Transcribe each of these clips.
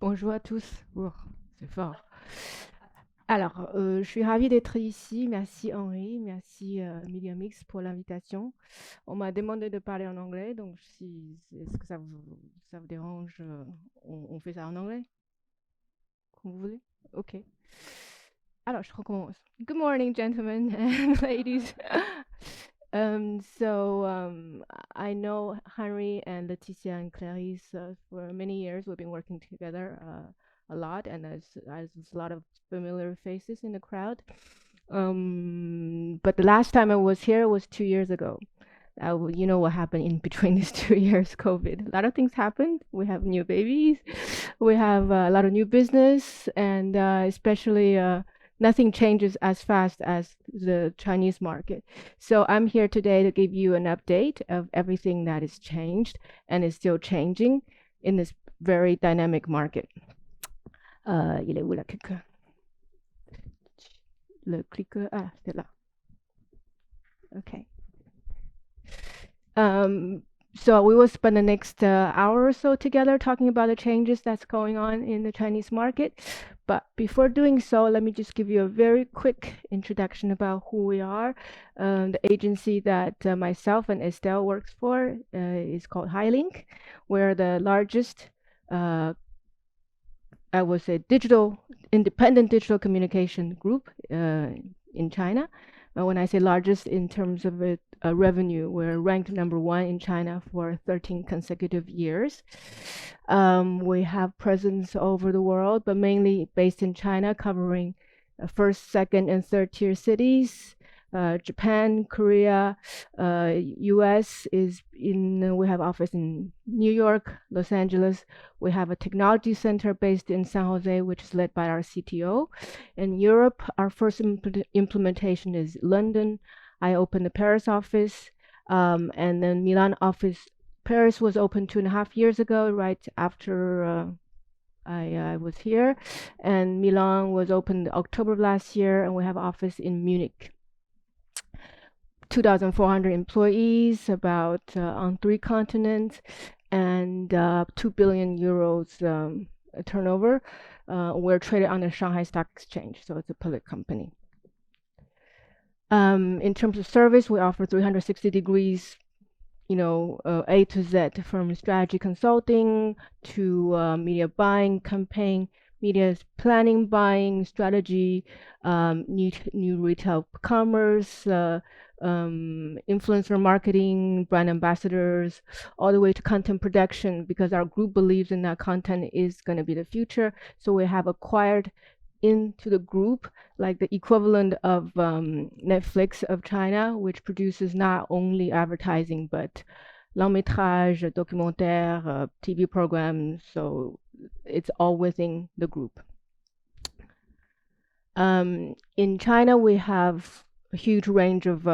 Bonjour à tous. Oh, c'est fort. Alors, je suis ravie d'être ici. Merci Henri, merci Mediamix pour l'invitation. On m'a demandé de parler en anglais, donc si est-ce que ça vous dérange, on fait ça en anglais, comme vous voulez? Ok. Alors, je recommence. Good morning, gentlemen and ladies. So I know Henry and Leticia and Clarice for many years. We've been working together a lot, and there's a lot of familiar faces in the crowd. But the last time I was here was 2 years ago. You know what happened in between these 2 years, COVID. A lot of things happened. We have new babies, we have a lot of new business, and especially nothing changes as fast as the Chinese market. So I'm here today to give you an update of everything that is changed and is still changing in this very dynamic market. Il est où la cliqueur? Le cliqueur, c'est là. Okay. So we will spend the next hour or so together talking about the changes that's going on in the Chinese market. But before doing so, let me just give you a very quick introduction about who we are. The agency that myself and Estelle works for is called Hylink. We're the largest, I would say, independent digital communication group in China. When I say largest in terms of revenue, we're ranked #1 in China for 13 consecutive years. We have presence over the world, but mainly based in China, covering first, second, and third-tier cities. Japan, Korea, US we have office in New York, Los Angeles. We have a technology center based in San Jose, which is led by our CTO. In Europe, our first implementation is London. I opened the Paris office, and then Milan office. Paris was opened 2.5 years ago, right after I was here, and Milan was opened October of last year, and we have office in Munich. 2,400 employees, about on 3 continents, and 2 billion euros turnover. We're traded on the Shanghai Stock Exchange, so it's a public company. In terms of service, we offer 360 degrees, A to Z, from strategy consulting to media buying, campaign, media planning, buying, strategy, new retail commerce, influencer marketing, brand ambassadors, all the way to content production, because our group believes in that content is going to be the future. So we have acquired into the group like the equivalent of Netflix of China, which produces not only advertising but long métrage, documentaire, TV programs. So it's all within the group. In China, we have a huge range of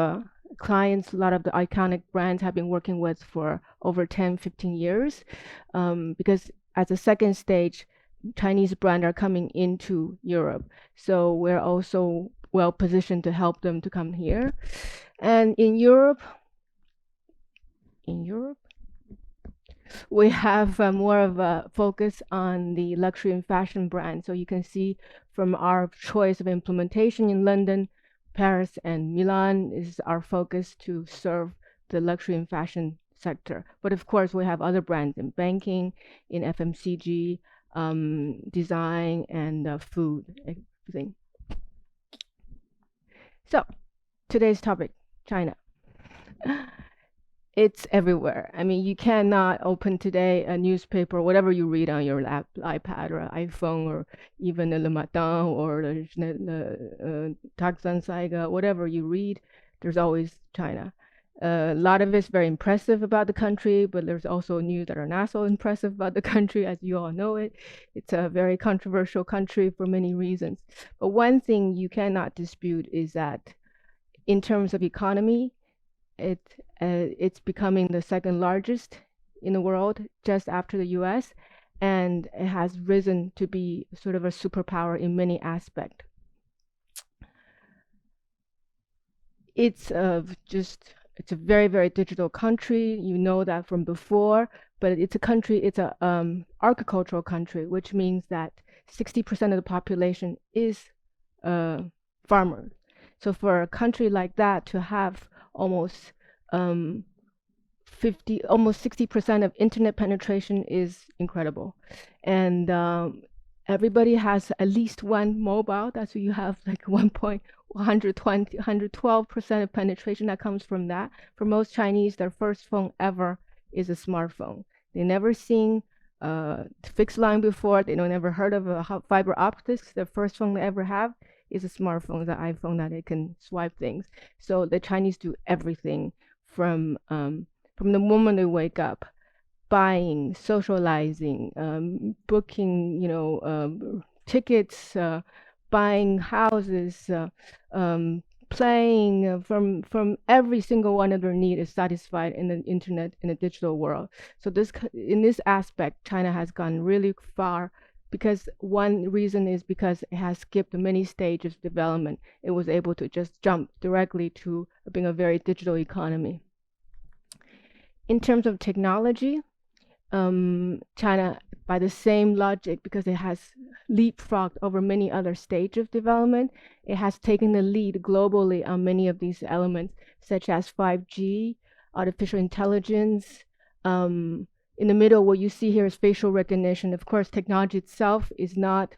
clients. A lot of the iconic brands have been working with for over 10, 15 years, because as a second stage, Chinese brands are coming into Europe. So we're also well positioned to help them to come here. And in Europe, we have more of a focus on the luxury and fashion brand. So you can see from our choice of implementation in London, Paris, and Milan is our focus to serve the luxury and fashion sector. But of course, we have other brands in banking, in FMCG, design, and food, everything. So today's topic, China. It's everywhere. I mean, you cannot open today a newspaper, whatever you read on your iPad or iPhone, or even Le Matin or the Taxanzeiger, whatever you read, there's always China. A lot of it's very impressive about the country, but there's also news that are not so impressive about the country, as you all know it. It's a very controversial country for many reasons. But one thing you cannot dispute is that in terms of economy, it's becoming the second largest in the world, just after the US, and it has risen to be sort of a superpower in many aspects. It's a very, very digital country. You know that from before, but it's a country, it's a agricultural country, which means that 60% of the population is farmers. So for a country like that to have almost 60% of internet penetration is incredible. And everybody has at least one mobile. That's why you have like 112% of penetration that comes from that. For most Chinese, their first phone ever is a smartphone. They never seen fixed line before. They don't ever heard of a fiber optics. The first phone they ever have is a smartphone, the iPhone, that they can swipe things. So the Chinese do everything from the moment they wake up, buying, socializing, booking, tickets, buying houses, playing, from every single one of their needs is satisfied in the internet, in the digital world. So in this aspect, China has gone really far, because one reason is because it has skipped many stages of development. It was able to just jump directly to being a very digital economy. In terms of technology, China, by the same logic, because it has leapfrogged over many other stages of development, it has taken the lead globally on many of these elements, such as 5G, artificial intelligence. In the middle, what you see here is facial recognition. Of course, technology itself is not,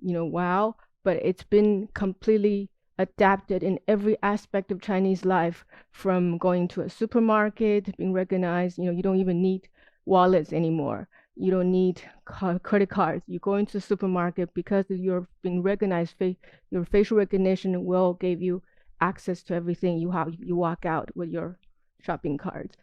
wow, but it's been completely adapted in every aspect of Chinese life, from going to a supermarket, being recognized. You don't even need wallets anymore. You don't need credit cards. You go into the supermarket because you're being recognized. Your facial recognition will give you access to everything. You walk out with your shopping cards.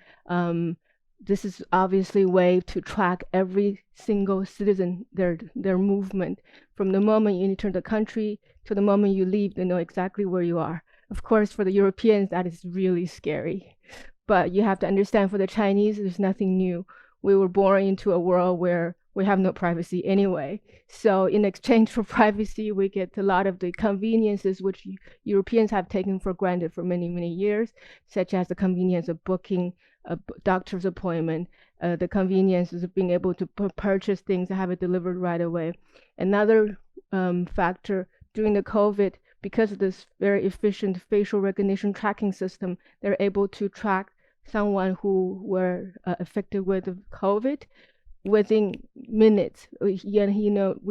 This is obviously a way to track every single citizen, their movement, from the moment you enter the country to the moment you leave. They know exactly where you are. Of course, for the Europeans, that is really scary. But you have to understand, for the Chinese, there's nothing new. We were born into a world where we have no privacy anyway. So in exchange for privacy, we get a lot of the conveniences which Europeans have taken for granted for many, many years, such as the convenience of booking a doctor's appointment, the conveniences of being able to purchase things and have it delivered right away. Another factor during the COVID, because of this very efficient facial recognition tracking system, they're able to track someone who were affected with COVID within minutes. We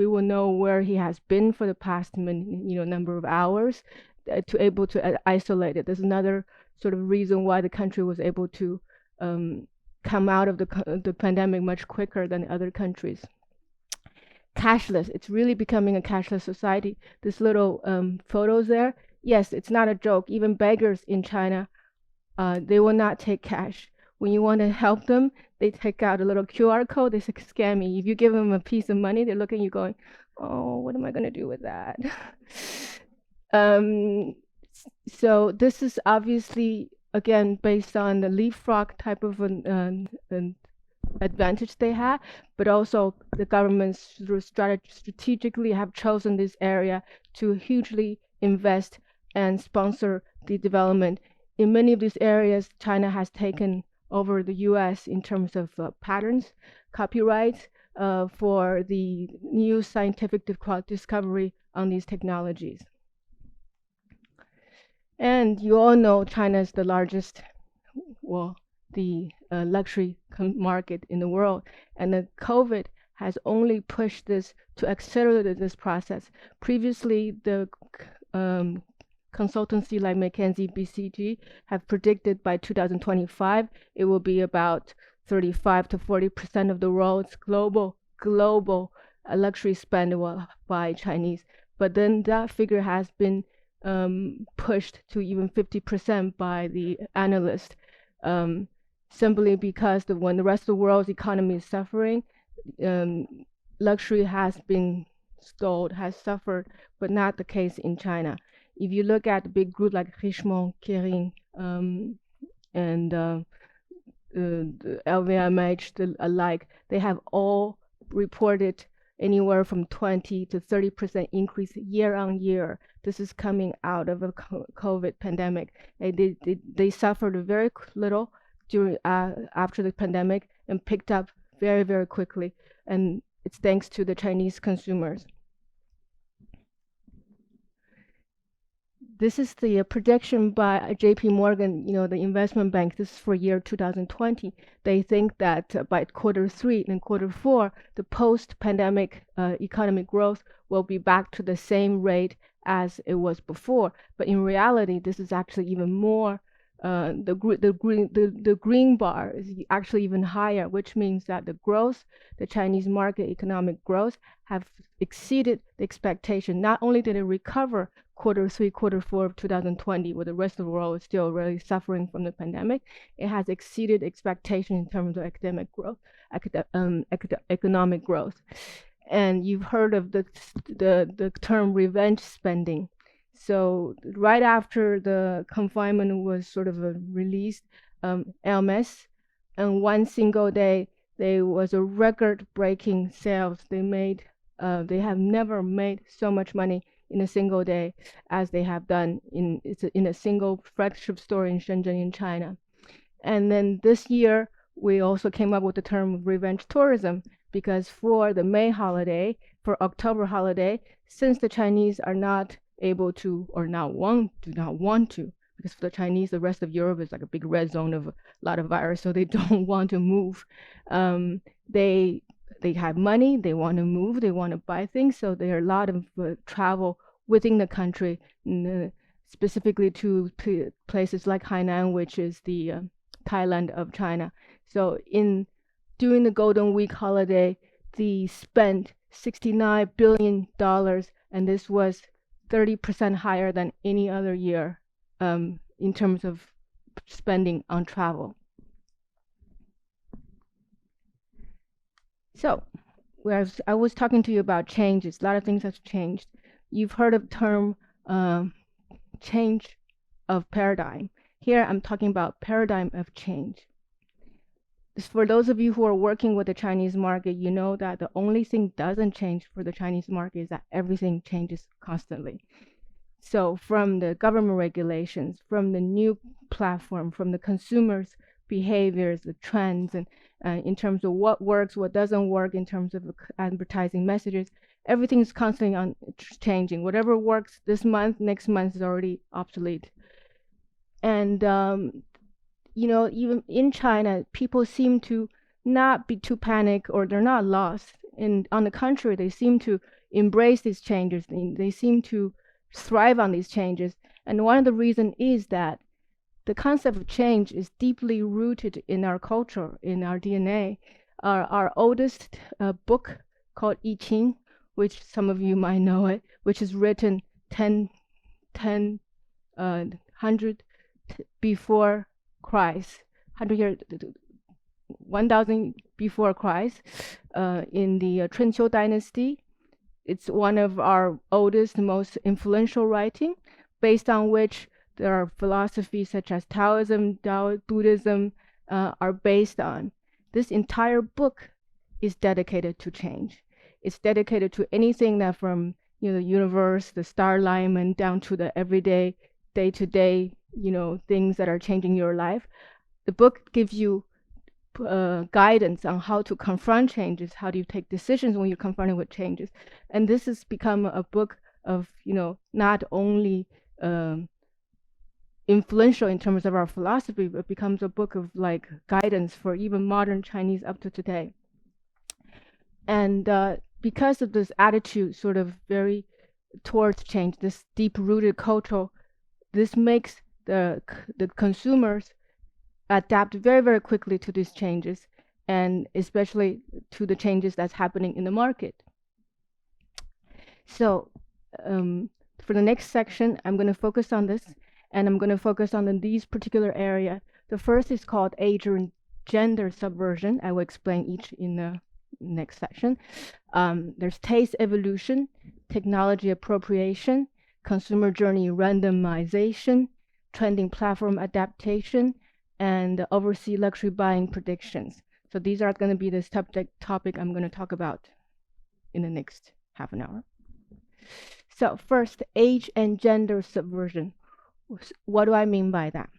will know where he has been for the past number of hours, to able to isolate it. There's another sort of reason why the country was able to come out of the pandemic much quicker than other countries. Cashless. It's really becoming a cashless society. This little photos there, yes, it's not a joke. Even beggars in China, they will not take cash. When you want to help them, they take out a little QR code. They say, "Scam me." If you give them a piece of money, they're looking at you going, "Oh, what am I going to do with that?" So this is obviously, again, based on the leapfrog type of an advantage they have, but also the governments strategically have chosen this area to hugely invest and sponsor the development. In many of these areas, China has taken over the US in terms of patents, copyrights, for the new scientific discovery on these technologies. And you all know China is the largest, the luxury market in the world. And the COVID has only pushed this to accelerate this process. Previously, the consultancy like McKinsey, BCG have predicted by 2025, it will be about 35 to 40% of the world's global luxury spend by Chinese. But then that figure has been pushed to even 50% by the analyst, simply because when the rest of the world's economy is suffering, luxury has been stalled, has suffered, but not the case in China. If you look at the big group like Richemont, Kering, and the LVMH, the alike, they have all reported anywhere from 20 to 30% increase year on year. This is coming out of a COVID pandemic. They suffered very little during after the pandemic and picked up very, very quickly. And it's thanks to the Chinese consumers. This is the prediction by JP Morgan, the investment bank. This is for year 2020. They think that by Q3 and Q4, the post-pandemic economic growth will be back to the same rate as it was before. But in reality, this is actually even more. The green bar is actually even higher, which means that the growth, the Chinese market economic growth, have exceeded the expectation. Not only did it recover Q3, Q4 of 2020, where the rest of the world is still really suffering from the pandemic, it has exceeded expectation in terms of academic growth, economic growth. And you've heard of the term revenge spending. So right after the confinement was sort of released, Hermes, in one single day, there was a record-breaking sales. They have never made so much money in a single day as they have done in a single flagship store in Shenzhen in China. And then this year, we also came up with the term revenge tourism, because for the May holiday, for October holiday, since the Chinese are not able to or do not want to, because for the Chinese, the rest of Europe is like a big red zone of a lot of virus, so they don't want to move. They have money, they want to move, they want to buy things, so there are a lot of travel within the country, specifically to places like Hainan, which is the Thailand of China. So during the Golden Week holiday, they spent $69 billion, and this was 30% higher than any other year in terms of spending on travel. So, whereas I was talking to you about changes, a lot of things have changed. You've heard of the term change of paradigm. Here I'm talking about paradigm of change. For those of you who are working with the Chinese market, you know that the only thing doesn't change for the Chinese market is that everything changes constantly. So from the government regulations, from the new platform, from the consumers' behaviors, the trends, and in terms of what works, what doesn't work, in terms of advertising messages, everything is constantly changing. Whatever works this month, next month is already obsolete. And even in China, people seem to not be too panicked, or they're not lost. And on the contrary, they seem to embrace these changes. They seem to thrive on these changes. And one of the reasons is that the concept of change is deeply rooted in our culture, in our DNA. Our oldest book called I Ching, which some of you might know it, which is written 100 before Christ, 1000 before Christ, in the Chunqiu dynasty. It's one of our oldest, most influential writing, based on which there are philosophies such as Taoism, Buddhism are based on. This entire book is dedicated to change. It's dedicated to anything that from the universe, the star alignment, down to the everyday, day-to-day, things that are changing your life. The book gives you guidance on how to confront changes, how do you take decisions when you're confronted with changes. And this has become a book of, not only influential in terms of our philosophy, but becomes a book of like guidance for even modern Chinese up to today. And because of this attitude, sort of very towards change, this deep-rooted cultural, this makes the consumers adapt very, very quickly to these changes, and especially to the changes that's happening in the market. So for the next section, I'm going to focus on this, and I'm going to focus on these particular area. The first is called age and gender subversion. I will explain each in the next section. There's taste evolution, technology appropriation, consumer journey randomization, trending platform adaptation, and overseas luxury buying predictions. So these are going to be the topic I'm going to talk about in the next half an hour. So first, age and gender subversion. What do I mean by that?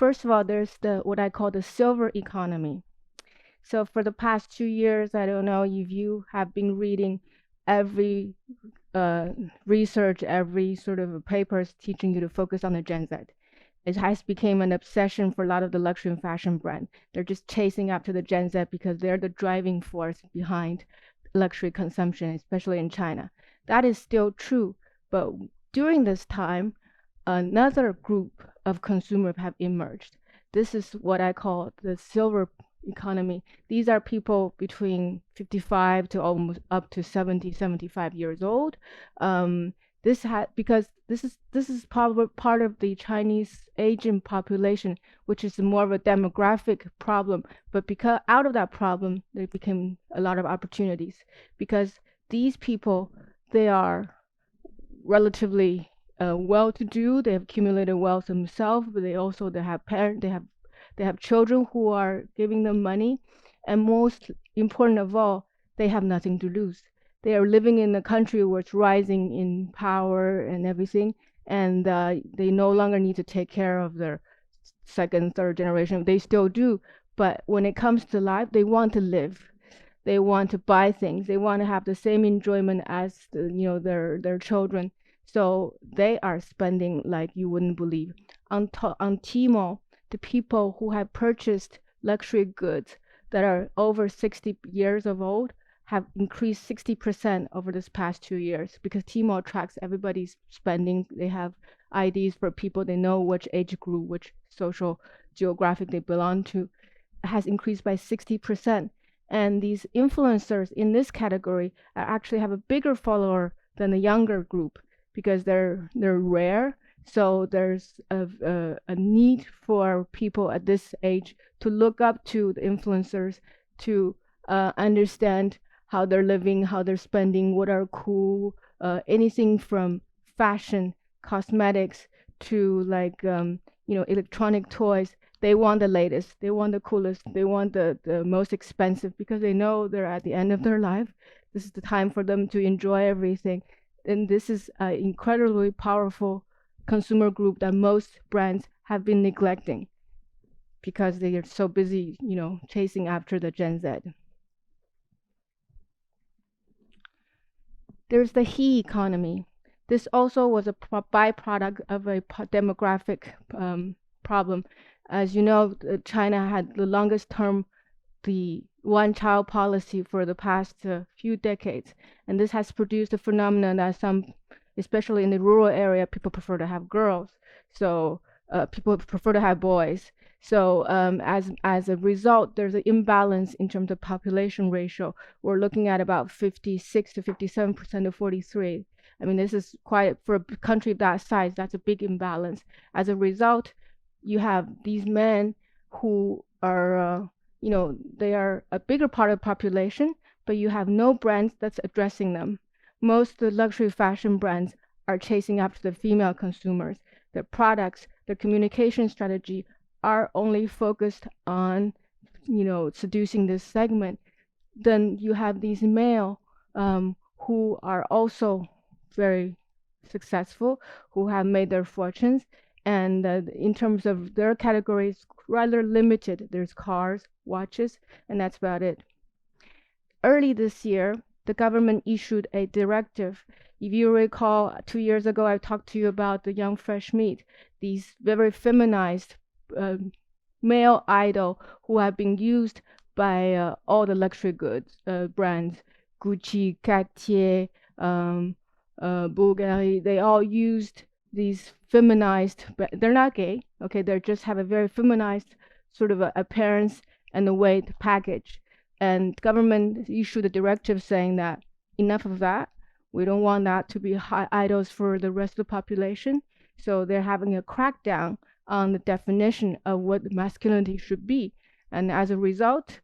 first of all, there's what I call the silver economy. So for the past 2 years, I don't know if you have been reading every research, every sort of papers teaching you to focus on the Gen Z. It has become an obsession for a lot of the luxury and fashion brands. They're just chasing after the Gen Z because they're the driving force behind luxury consumption, especially in China. That is still true, but during this time, another group of consumers have emerged. This is what I call the silver economy. These are people between 55 to almost up to 70, 75 years old. Because this is probably part of the Chinese aging population, which is more of a demographic problem. But because out of that problem, there became a lot of opportunities, because these people, they are relatively well-to-do. They have accumulated wealth themselves, but they have parents, they have children who are giving them money, and most important of all, they have nothing to lose. They are living in a country where it's rising in power and everything, and they no longer need to take care of their second, third generation. They still do, but when it comes to life, they want to live. They want to buy things. They want to have the same enjoyment as their children. So they are spending like you wouldn't believe. On Tmall, the people who have purchased luxury goods that are over 60 years of old have increased 60% over this past 2 years, because Tmall tracks everybody's spending. They have IDs for people. They know which age group, which social geographic they belong to. It has increased by 60%. And these influencers in this category actually have a bigger follower than the younger group, because they're rare. So there's a need for people at this age to look up to the influencers, to understand how they're living, how they're spending, what are cool, anything from fashion, cosmetics to like electronic toys. They want the latest, they want the coolest, they want the most expensive, because they know they're at the end of their life. This is the time for them to enjoy everything. And this is an incredibly powerful consumer group that most brands have been neglecting, because they are so busy, chasing after the Gen Z. There's the he economy. This also was a byproduct of a demographic problem. As you know, China had the longest term, the one-child policy for the past few decades, and this has produced a phenomenon that some, especially in the rural area, people prefer to have girls. So people prefer to have boys. So as a result, there's an imbalance in terms of population ratio. We're looking at about 56 to 57% of 43. I mean, this is quite, for a country of that size, that's a big imbalance. As a result, you have these men who are, they are a bigger part of the population, but you have no brands that's addressing them. Most of the luxury fashion brands are chasing after the female consumers. Their products, their communication strategy are only focused on, seducing this segment. Then you have these male who are also very successful, who have made their fortunes, and in terms of their categories, rather limited. There's cars, watches, and that's about it. Early this year, the government issued a directive. If you recall, 2 years ago, I talked to you about the young fresh meat, these very feminized male idol who have been used by all the luxury goods brands, Gucci, Cartier, Bulgari. They all used these feminized, but they're not gay, okay? They just have a very feminized sort of appearance and the way to package. And government issued a directive saying that enough of that. We don't want that to be idols for the rest of the population. So they're having a crackdown on the definition of what masculinity should be. And as a result,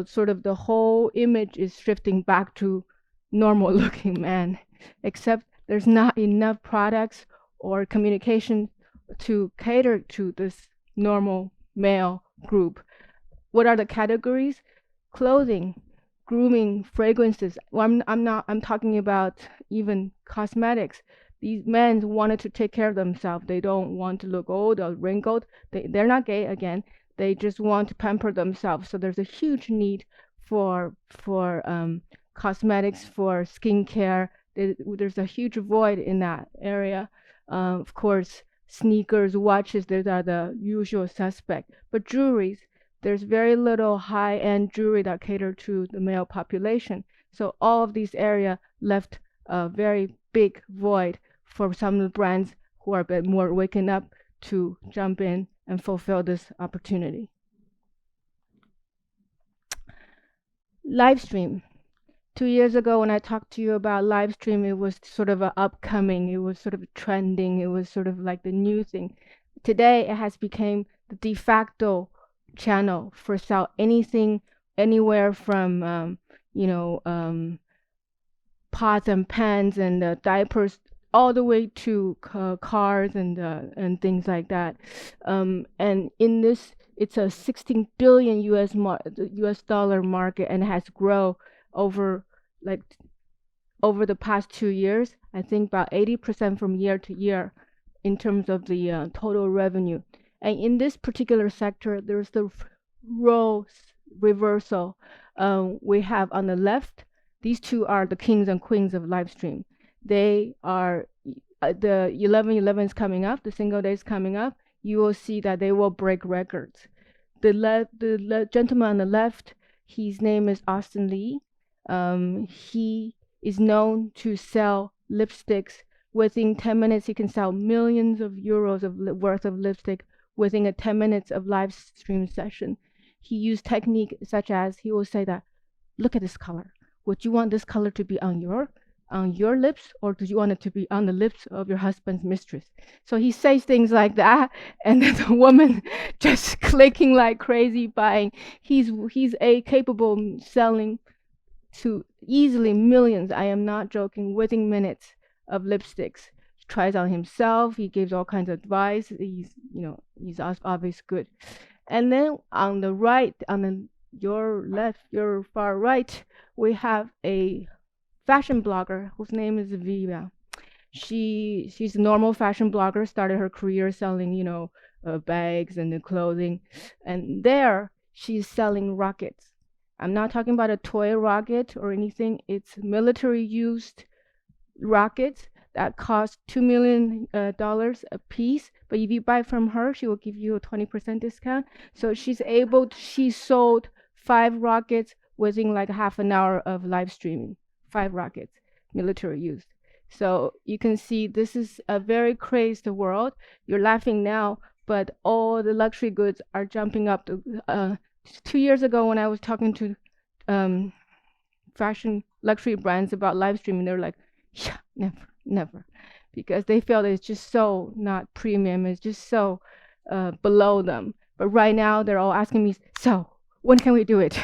sort of the whole image is shifting back to normal looking man, except there's not enough products or communication to cater to this normal male group. What are the categories? Clothing, grooming, fragrances. Well, I'm talking about even cosmetics. These men wanted to take care of themselves. They don't want to look old or wrinkled. They're not gay again. They just want to pamper themselves. So there's a huge need for cosmetics, for skincare. There's a huge void in that area. Of course, sneakers, watches, those are the usual suspect. But jewelries, there's very little high-end jewelry that cater to the male population. So all of these areas left a very big void for some of the brands who are a bit more waking up to jump in and fulfill this opportunity. Live stream. 2 years ago when I talked to you about live stream, it was sort of upcoming, it was sort of trending, it was sort of like the new thing. Today it has become the de facto channel for sell anything, anywhere from pots and pans and diapers, all the way to cars and things like that. And in this, it's a 16 billion US dollar market, and has grown over the past 2 years. I think about 80% from year to year in terms of the total revenue. And in this particular sector, there's the role reversal. We have on the left, these two are the kings and queens of live stream. They are the 11/11 is coming up, the single day is coming up. You will see that they will break records. The gentleman on the left, his name is Austin Lee. He is known to sell lipsticks. Within 10 minutes, he can sell millions of euros worth of lipstick within a 10 minutes of live stream session. He used technique such as, he will say that, look at this color. Would you want this color to be on your lips, or do you want it to be on the lips of your husband's mistress? So he says things like that, and then the woman just clicking like crazy, buying. He's capable selling to easily millions, I am not joking, within minutes of lipsticks. He tries on himself, he gives all kinds of advice, he's obviously good. And then on the right, your left, your far right, we have a fashion blogger whose name is Viva. She's a normal fashion blogger, started her career selling, bags and the clothing. And there she's selling rockets. I'm not talking about a toy rocket or anything. It's military used rockets that cost $2 million a piece. But if you buy from her, she will give you a 20% discount. So she sold 5 rockets within like half an hour of live streaming. 5 rockets, military used. So you can see this is a very crazed world. You're laughing now, but all the luxury goods are jumping up. 2 years ago when I was talking to fashion luxury brands about live streaming, they're like, yeah, never. Because they feel that it's just so not premium, it's just so below them. But right now they're all asking me, so when can we do it?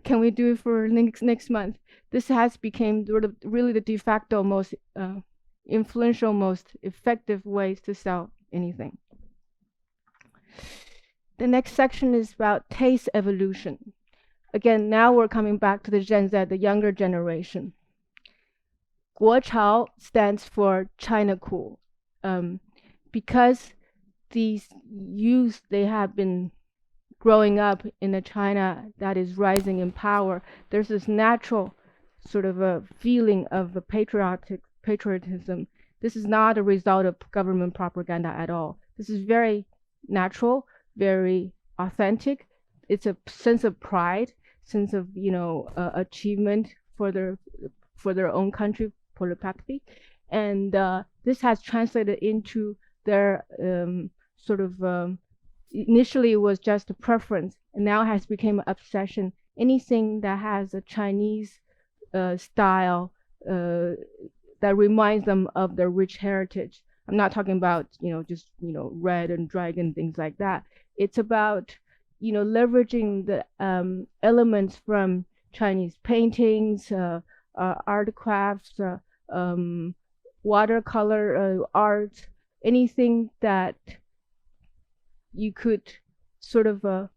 Can we do it for next month? This has become really the de facto most influential, most effective ways to sell anything. The next section is about taste evolution. Again, now we're coming back to the Gen Z, the younger generation. 国潮 stands for China cool. Because these youth, they have been growing up in a China that is rising in power, there's this natural sort of a feeling of a patriotism. This is not a result of government propaganda at all. This is very natural, very authentic. It's a sense of pride, sense of achievement for their own country, for the patrie, and this has translated into their initially it was just a preference, and now has become an obsession. Anything that has a Chinese style that reminds them of their rich heritage. I'm not talking about just red and dragon, things like that. It's about leveraging the elements from Chinese paintings, art crafts, watercolor art, anything that you could sort of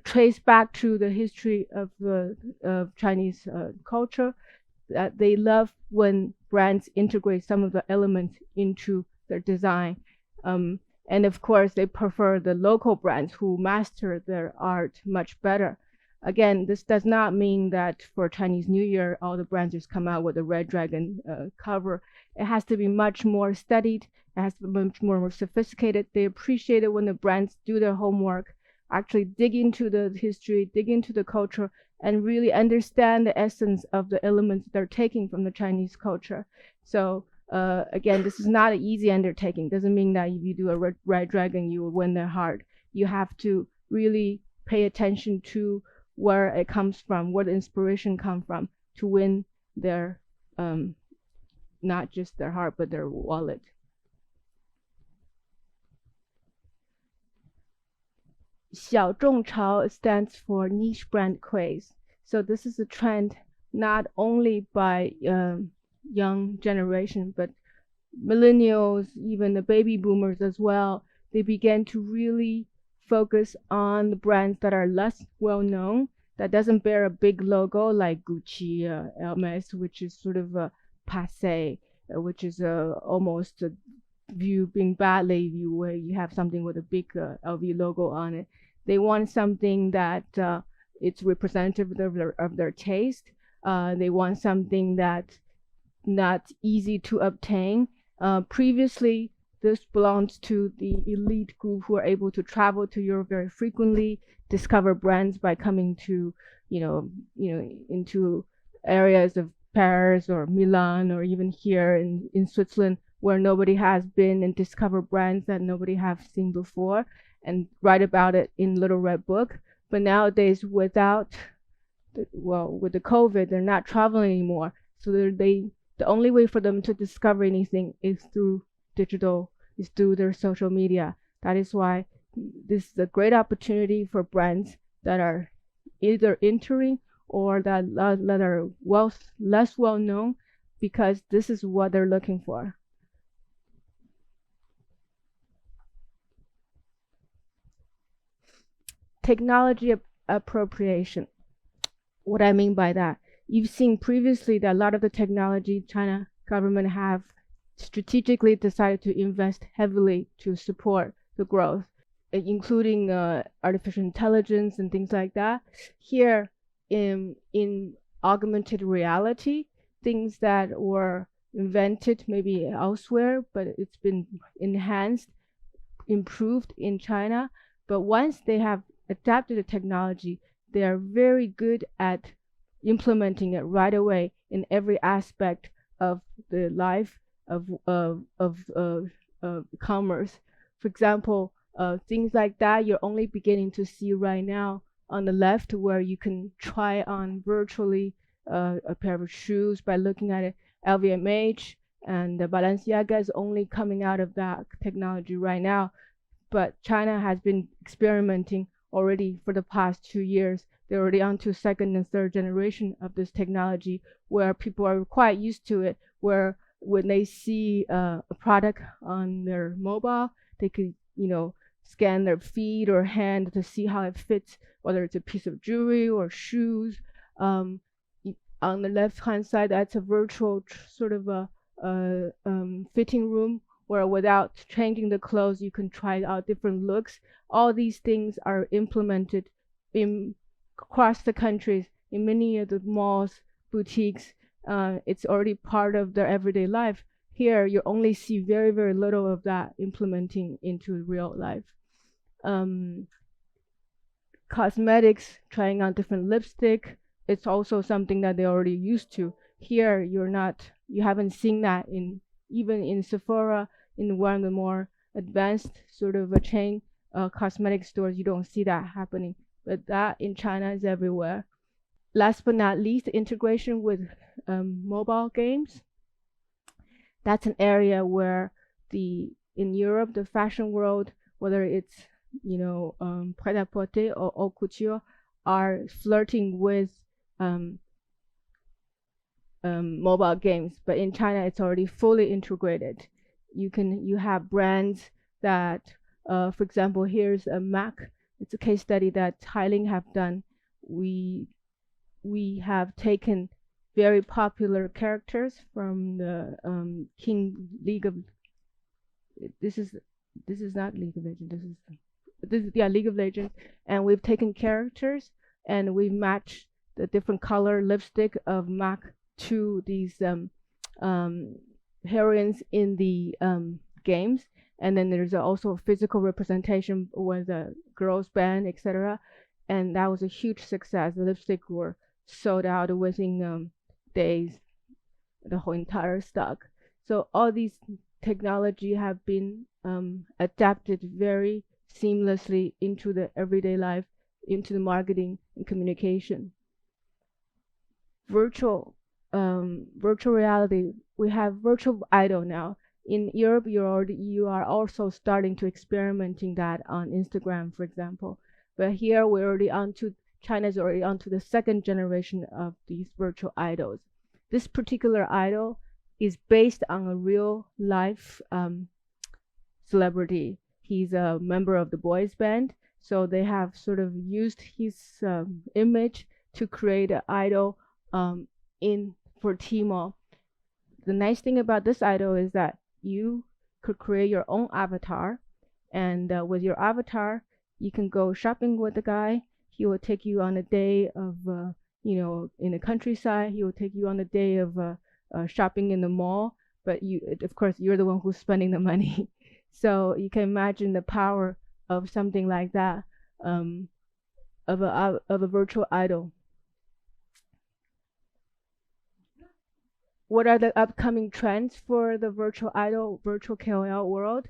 trace back to the history of Chinese culture, that they love when brands integrate some of the elements into their design. And of course, they prefer the local brands who master their art much better. Again, this does not mean that for Chinese New Year, all the brands just come out with a red dragon cover. It has to be much more studied. It has to be much more sophisticated. They appreciate it when the brands do their homework, actually dig into the history, dig into the culture, and really understand the essence of the elements they're taking from the Chinese culture. So again, this is not an easy undertaking. Doesn't mean that if you do a red dragon, you will win their heart. You have to really pay attention to where it comes from, where the inspiration comes from, to win their, not just their heart, but their wallet. Xiao Zhong Chao stands for niche brand craze. So this is a trend not only by young generation, but millennials, even the baby boomers as well. They began to really focus on the brands that are less well known, that doesn't bear a big logo like Gucci, Hermes, which is sort of a passé, which is almost being badly viewed where you have something with a big LV logo on it. They want something that it's representative of their taste. They want something that's not easy to obtain. Previously, this belongs to the elite group who are able to travel to Europe very frequently, discover brands by coming to, into areas of Paris or Milan, or even here in Switzerland, where nobody has been, and discover brands that nobody has seen before and write about it in Little Red Book. But nowadays, with the COVID, they're not traveling anymore. So the only way for them to discover anything is through digital, is through their social media. That is why this is a great opportunity for brands that are either entering or that are less well known, because this is what they're looking for. Technology appropriation. What I mean by that, you've seen previously that a lot of the technology China government have strategically decided to invest heavily to support the growth, including artificial intelligence and things like that. Here in augmented reality, things that were invented maybe elsewhere, but it's been enhanced, improved in China. But once they have adapted the technology, they are very good at implementing it right away in every aspect of the life of commerce. For example, things like that you're only beginning to see right now on the left, where you can try on virtually a pair of shoes by looking at it. LVMH and Balenciaga is only coming out of that technology right now, but China has been experimenting already for the past 2 years. They're already on to second and third generation of this technology, where people are quite used to it, where when they see a product on their mobile, they could, scan their feet or hand to see how it fits, whether it's a piece of jewelry or shoes. On the left-hand side, that's a virtual sort of a fitting room, where without changing the clothes, you can try out different looks. All these things are implemented across the countries in many of the malls, boutiques. It's already part of their everyday life. Here, you only see very, very little of that implementing into real life. Cosmetics, trying on different lipstick, it's also something that they're already used to. Here, you haven't seen that even in Sephora, in one of the more advanced sort of a chain cosmetic stores. You don't see that happening, but that in China is everywhere. Last but not least, integration with mobile games. That's an area where in Europe, the fashion world, whether it's prêt-à-porter or haute couture, are flirting with mobile games. But in China, it's already fully integrated. You have brands that, for example, here's a Mac. It's a case study that Hylink have done. We have taken very popular characters from the King League of this is not League of Legends. This is yeah, League of Legends, and we've taken characters and we matched the different color lipstick of MAC to these heroines in the games. And then there's also a physical representation with a girls band, etc. And that was a huge success. The lipstick were sold out within days, the whole entire stock. So all these technology have been adapted very seamlessly into the everyday life, into the marketing and communication. Virtual reality. We have virtual idol now. In Europe, you are also starting to experimenting that on Instagram, for example. But here we're already China's already onto the second generation of these virtual idols. This particular idol is based on a real life celebrity. He's a member of the boys band, so they have sort of used his image to create an idol for Tmall. The nice thing about this idol is that you could create your own avatar, and with your avatar, you can go shopping with the guy. He will take you on a day of, in the countryside. He will take you on a day of shopping in the mall. But of course, you're the one who's spending the money. So you can imagine the power of something like that, of a virtual idol. What are the upcoming trends for the virtual idol, virtual KOL world?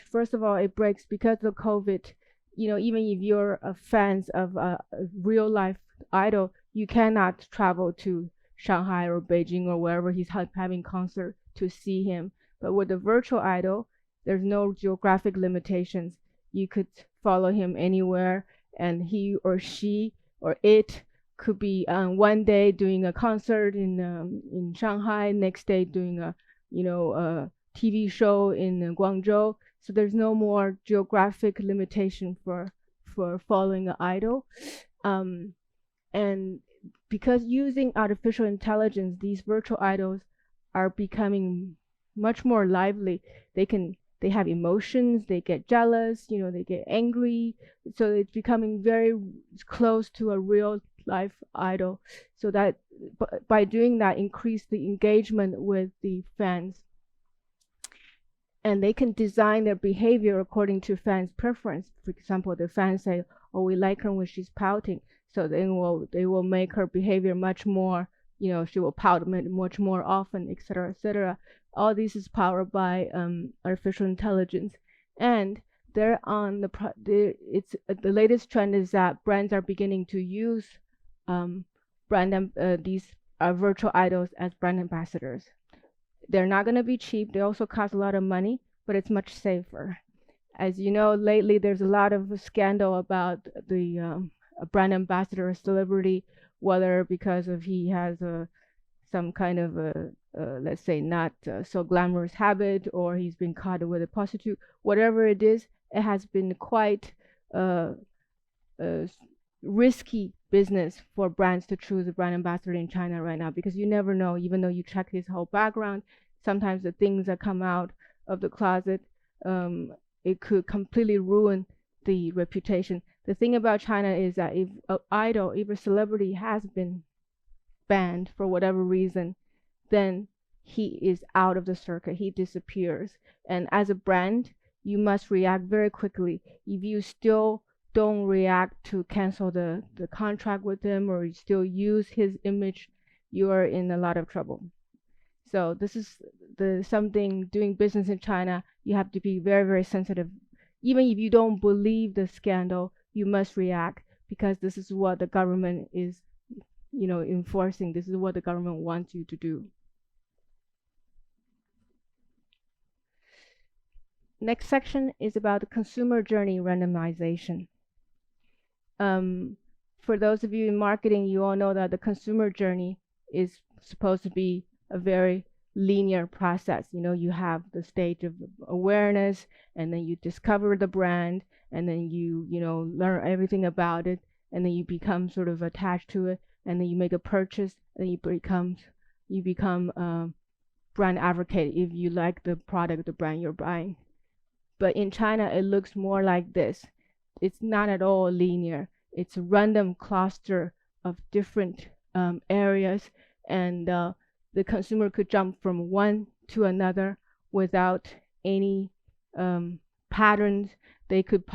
First of all, it breaks because of COVID. Even if you're fans of a real life idol, you cannot travel to Shanghai or Beijing or wherever he's having concert to see him. But with the virtual idol, there's no geographic limitations. You could follow him anywhere, and he or she or it could be one day doing a concert in Shanghai, next day doing a TV show in Guangzhou. So there's no more geographic limitation for following an idol. And because using artificial intelligence, these virtual idols are becoming much more lively. They have emotions, they get jealous, they get angry. So it's becoming very close to a real life idol. So that by doing that, increase the engagement with the fans. And they can design their behavior according to fans' preference. For example, the fans say, "Oh, we like her when she's pouting," so then they will make her behavior much more. She will pout much more often, etc., etc. All this is powered by artificial intelligence, and they're on the latest trend is that brands are beginning to use these virtual idols as brand ambassadors. They're not going to be cheap. They also cost a lot of money, but it's much safer. As you know, lately there's a lot of scandal about the brand ambassador or celebrity, whether because of he has some kind of let's say not so glamorous habit, or he's been caught with a prostitute. Whatever it is, it has been quite risky business for brands to choose a brand ambassador in China right now, because you never know. Even though you check his whole background, sometimes the things that come out of the closet, it could completely ruin the reputation. The thing about China is that if an idol, if a celebrity has been banned for whatever reason, then he is out of the circuit, he disappears. And as a brand, you must react very quickly. If you still don't react to cancel the contract with him, or you still use his image, you are in a lot of trouble. So this is something doing business in China, you have to be very, very sensitive. Even if you don't believe the scandal, you must react, because this is what the government is, enforcing. This is what the government wants you to do. Next section is about the consumer journey randomization. For those of you in marketing, you all know that the consumer journey is supposed to be a very linear process. You have the stage of awareness, and then you discover the brand, and then you learn everything about it, and then you become sort of attached to it. and then you make a purchase, and you become brand advocate if you like the product, the brand you're buying. But in China, it looks more like this. It's not at all linear. It's a random cluster of different areas, and the consumer could jump from one to another without any patterns. They could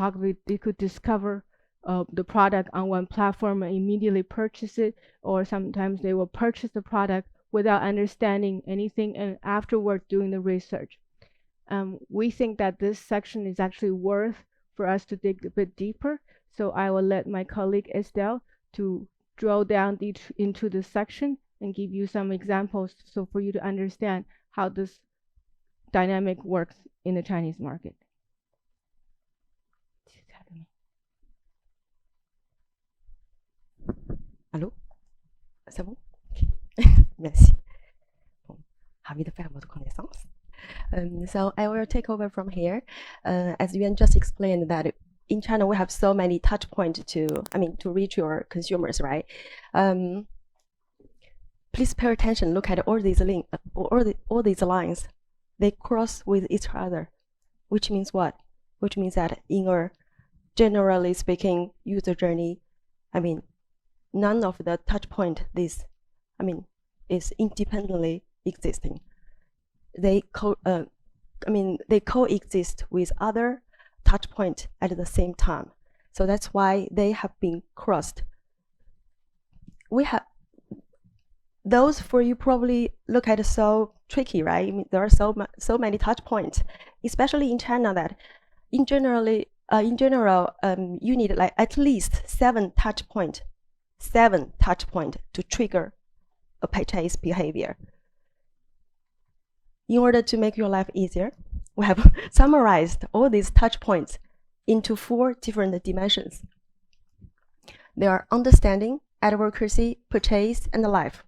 discover the product on one platform and immediately purchase it, or sometimes they will purchase the product without understanding anything and afterward doing the research. We think that this section is actually worth for us to dig a bit deeper. So I will let my colleague Estelle to drill down into this section and give you some examples so for you to understand how this dynamic works in the Chinese market. Allô? C'est bon? Merci. Bon, ravi de faire votre connaissance. So I will take over from here. As Yuan just explained that in China we have so many touch points to reach your consumers, right? Please pay attention. Look at all these links, all these lines. They cross with each other, which means what? Which means that in a generally speaking user journey, none of the touch point is independently existing. They coexist with other touch point at the same time. So that's why they have been crossed. We have those for you probably look at so tricky, right? There are so many touch points, especially in China that in general you need like at least 7 touch point to trigger a purchase behavior. In order to make your life easier, we have summarized all these touch points into 4 different dimensions. They are understanding, advocacy, purchase, and life.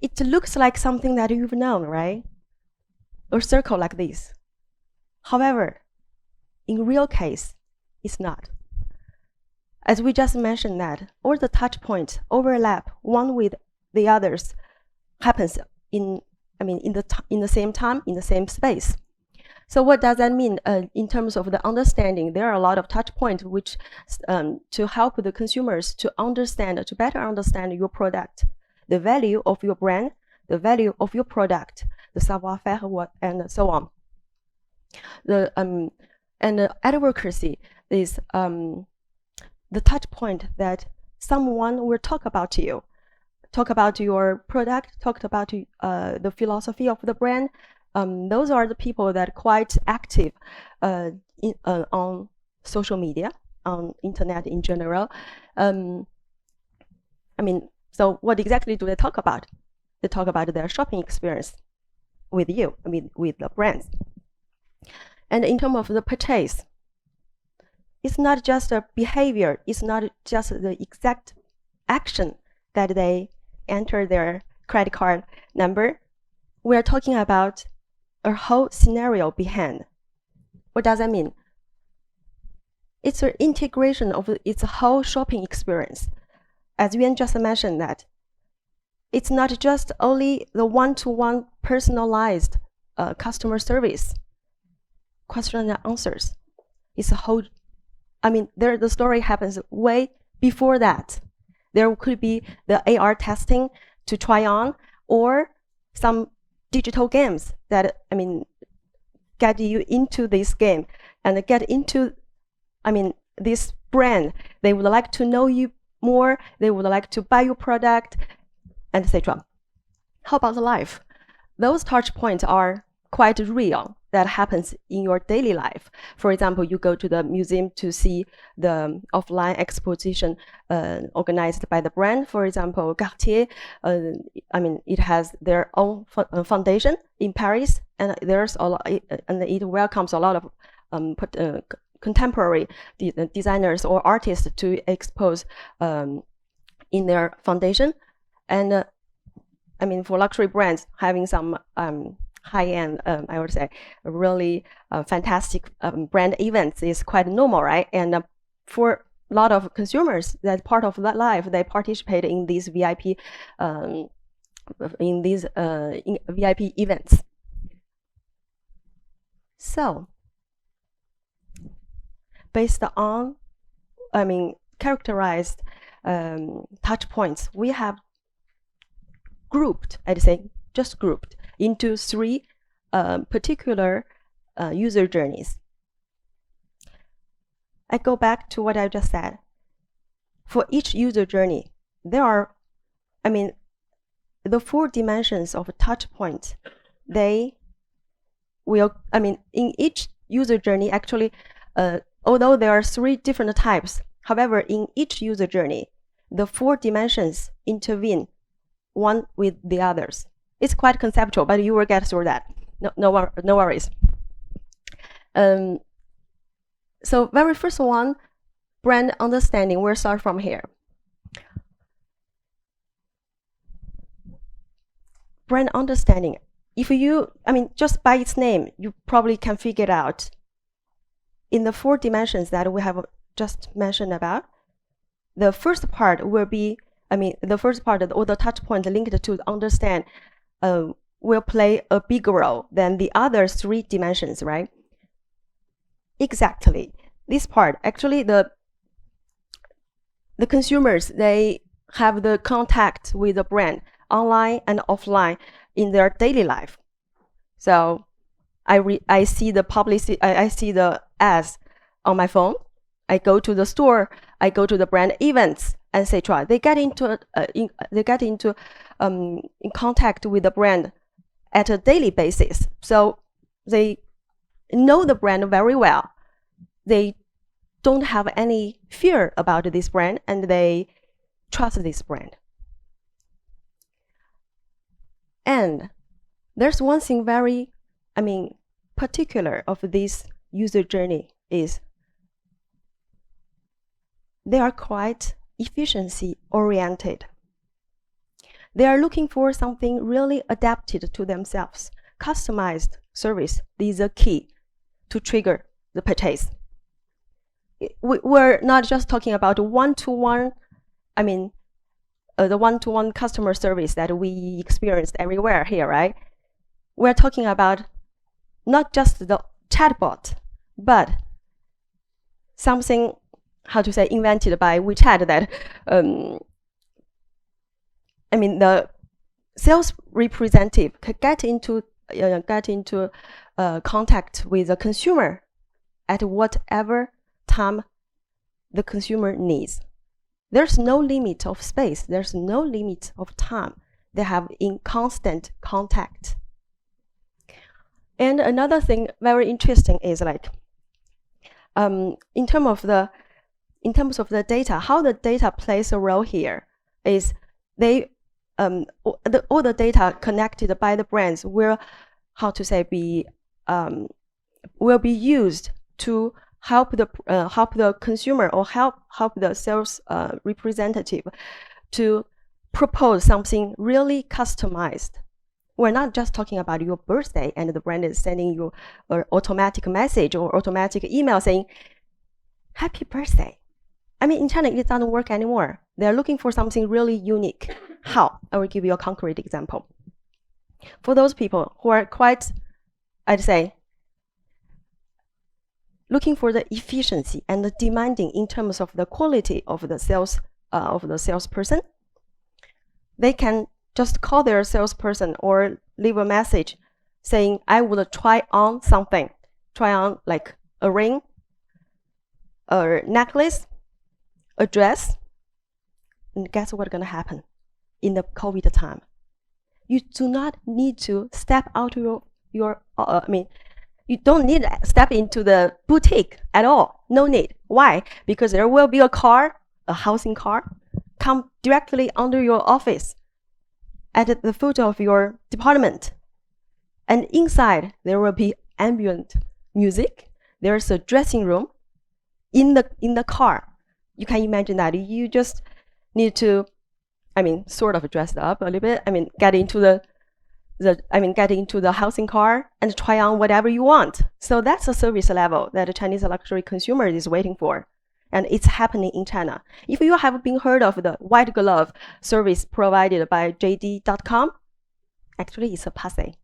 It looks like something that you've known, right? A circle like this. However, in real case, it's not. As we just mentioned that all the touch points overlap one with the others happens in the same time, in the same space. So what does that mean in terms of the understanding? There are a lot of touch points which to help the consumers to better understand your product, the value of your brand, the value of your product, the savoir-faire, and so on. And advocacy is the touch point that someone will talk about you, talk about your product, talk about the philosophy of the brand. Those are the people that are quite active on social media, on internet in general. So what exactly do they talk about? They talk about their shopping experience with you, with the brands. And in terms of the purchase, it's not just a behavior, it's not just the exact action that they enter their credit card number. We are talking about a whole scenario behind. What does that mean? It's an integration of its whole shopping experience. As Yuan just mentioned that, it's not just only the one-to-one personalized customer service, question and answers. It's a whole, the story happens way before that. There could be the AR testing to try on, or some digital games that, get you into this game and get into, this brand. They would like to know you more, they would like to buy your product, etc. How about the life? Those touch points are quite real. That happens in your daily life. For example, you go to the museum to see the offline exposition organized by the brand. For example, Cartier, it has their own foundation in Paris, and there's a lot, and it welcomes a lot of contemporary designers or artists to expose in their foundation. And for luxury brands, having some high-end, I would say, really fantastic brand events is quite normal, right? And for a lot of consumers that part of that life, they participate in these VIP in VIP events. So based on, characterized touch points, we have grouped, I'd say, just grouped into 3 particular user journeys. I go back to what I just said. For each user journey, there are, the 4 dimensions of a touch point. They will, in each user journey, actually, although there are 3 different types, however, in each user journey, the 4 dimensions intervene one with the others. It's quite conceptual, but you will get through that. No worries. So very first one, brand understanding. We'll start from here. Brand understanding. If you, just by its name, you probably can figure it out. In the 4 dimensions that we have just mentioned about, the first part will be, the first part of the touch point linked to understand will play a bigger role than the other 3 dimensions, right? Exactly. This part, actually, the consumers, they have the contact with the brand online and offline in their daily life. So I see the publicity, I see the ads on my phone. I go to the store, I go to the brand events, etc. They get into in contact with the brand at a daily basis. So they know the brand very well. They don't have any fear about this brand, and they trust this brand. And there's one thing very, particular of this user journey is they are quite efficiency oriented. They are looking for something really adapted to themselves. Customized service is the key to trigger the purchase. We're not just talking about one-to-one, the one-to-one customer service that we experienced everywhere here, right? We're talking about not just the chatbot, but something, how to say, invented by WeChat that, the sales representative could get into contact with the consumer at whatever time the consumer needs. There's no limit of space. There's no limit of time. They have in constant contact. And another thing very interesting is like, in terms of the data, how the data plays a role here is they all the data connected by the brands will, how to say, will be used to help the consumer or help the sales representative to propose something really customized. We're not just talking about your birthday and the brand is sending you an automatic message or automatic email saying, happy birthday. In China, it doesn't work anymore. They're looking for something really unique. How? I will give you a concrete example. For those people who are quite, I'd say, looking for the efficiency and the demanding in terms of the quality of the salesperson, they can just call their salesperson or leave a message saying, I would try on something. Try on like a ring, a necklace, a dress. And guess what's going to happen in the COVID time? You do not need to step out of you don't need to step into the boutique at all. No need. Why? Because there will be a car, a housing car, come directly under your office at the foot of your department. And inside, there will be ambient music. There's a dressing room in the car. You can imagine that. You just need to, sort of dress up a little bit. Get into the housing car and try on whatever you want. So that's a service level that a Chinese luxury consumer is waiting for. and it's happening in China. If you have been heard of the white glove service provided by JD.com, actually it's a passé.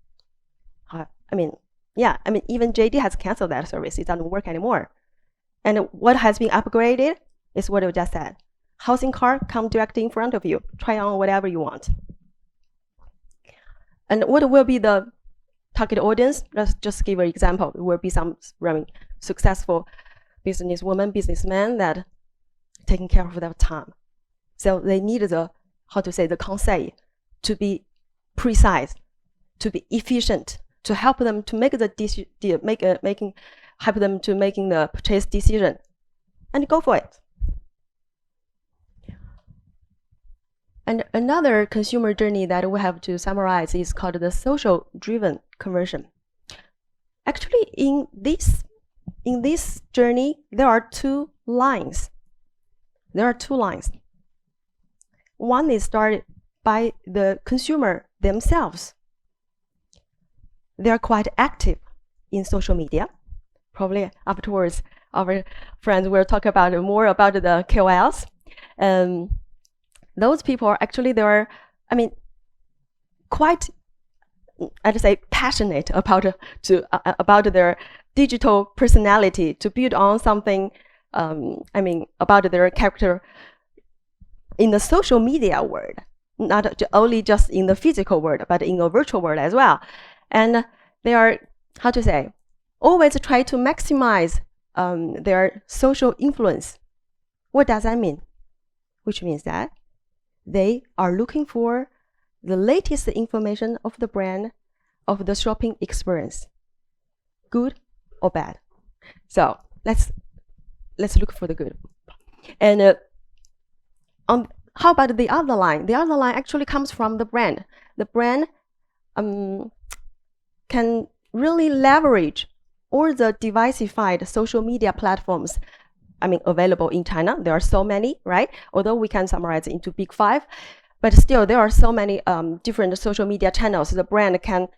Even JD has canceled that service. It doesn't work anymore. And what has been upgraded is what I just said. Housing car come directly in front of you. Try on whatever you want. And what will be the target audience? Let's just give an example. It will be some successful businesswoman, businessman that taking care of their time. So they need the conseil to be precise, to be efficient, to help them to make making the purchase decision, and go for it. And another consumer journey that we have to summarize is called the social-driven conversion. Actually, in this journey, there are two lines. One is started by the consumer themselves. They are quite active in social media. Probably afterwards, our friends will talk about more about the KOLs. Those people are actually, quite, I'd say, passionate about their digital personality, to build on something, about their character in the social media world, not only just in the physical world, but in the virtual world as well. And they are, always try to maximize their social influence. What does that mean? Which means that they are looking for the latest information of the brand, of the shopping experience, good or bad. So let's look for the good. And how about the other line? The other line actually comes from the brand. The brand can really leverage all the diversified social media platforms available in China. There are so many, right? Although we can summarize into big 5, but still there are so many different social media channels. The brand can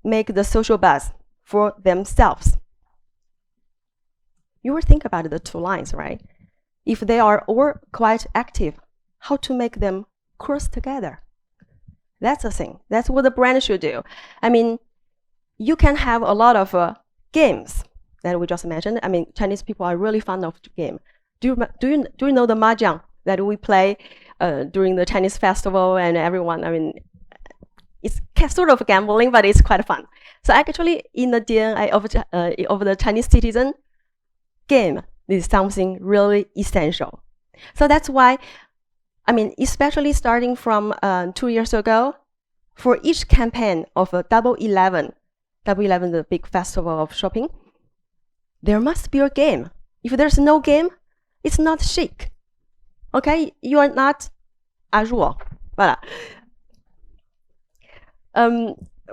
make the social buzz for themselves. You will think about the two lines, right? If they are all quite active, how to make them cross together? That's the thing. That's what the brand should do. You can have a lot of games that we just mentioned. Chinese people are really fond of game. Do you know the mahjong that we play during the Chinese festival and everyone? It's sort of gambling, but it's quite fun. So actually, in the DNA of the Chinese citizen, game is something really essential. So that's why, especially starting from 2 years ago, for each campaign of a Double 11, the big festival of shopping, there must be a game. If there's no game, it's not chic. Okay, you are not à jour. Voilà.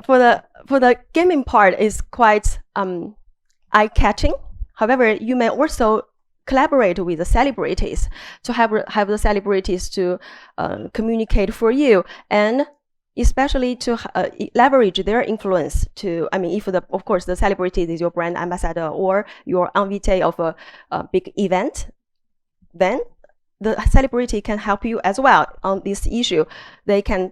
For the gaming part is quite eye-catching. However, you may also collaborate with the celebrities to have the celebrities to communicate for you, and especially to leverage their influence to, if of course the celebrity is your brand ambassador or your invité of a big event, then the celebrity can help you as well on this issue. They can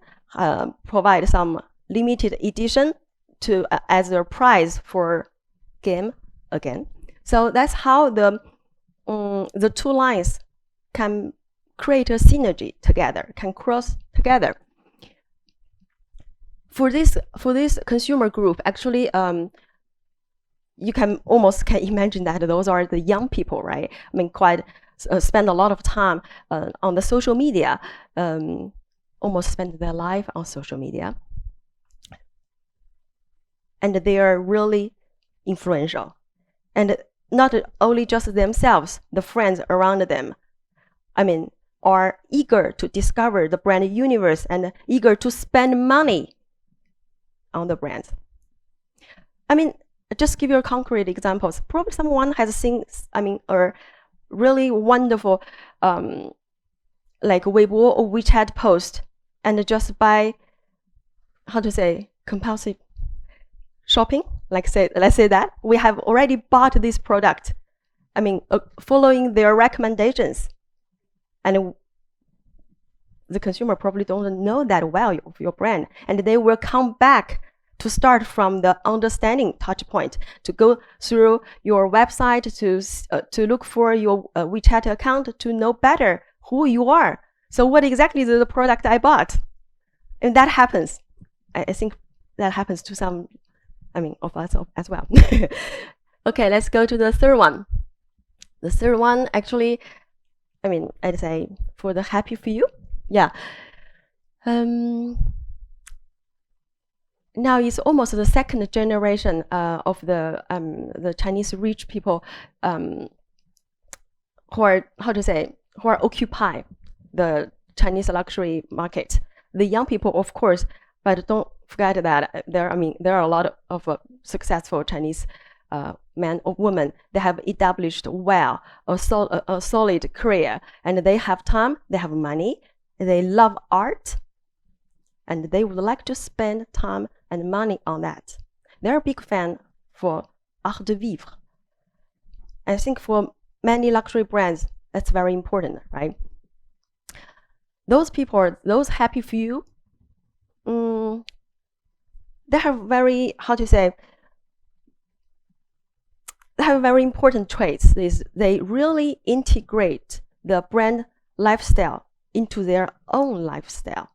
provide some limited edition to as a prize for game again. So that's how the two lines can create a synergy together, can cross together. For this consumer group, actually, you can almost imagine that those are the young people, right? Quite spend a lot of time on the social media, almost spend their life on social media, and they are really influential, and not only just themselves, the friends around them, are eager to discover the brand universe and eager to spend money on the brand. Just give you concrete examples. Probably someone has seen, a really wonderful, like Weibo or WeChat post, and just by, compulsive shopping, let's say that we have already bought this product, following their recommendations, and the consumer probably don't know that well of your brand, and they will come back to start from the understanding touch point, to go through your website, to look for your WeChat account, to know better who you are. So what exactly is the product I bought? And that happens. I think that happens to some, of us as well. Okay, let's go to the third one. The third one, actually, I'd say for the happy few. Yeah. Now it's almost the second generation of the Chinese rich people who are occupy the Chinese luxury market. The young people, of course, but don't forget that there are a lot of successful Chinese men or women. They have established well a solid career, and they have time, they have money, they love art, and they would like to spend time and money on that. They're a big fan for art de vivre. I think for many luxury brands, that's very important, right? Those people, those happy few, they have very, they have very important traits. They really integrate the brand lifestyle into their own lifestyle.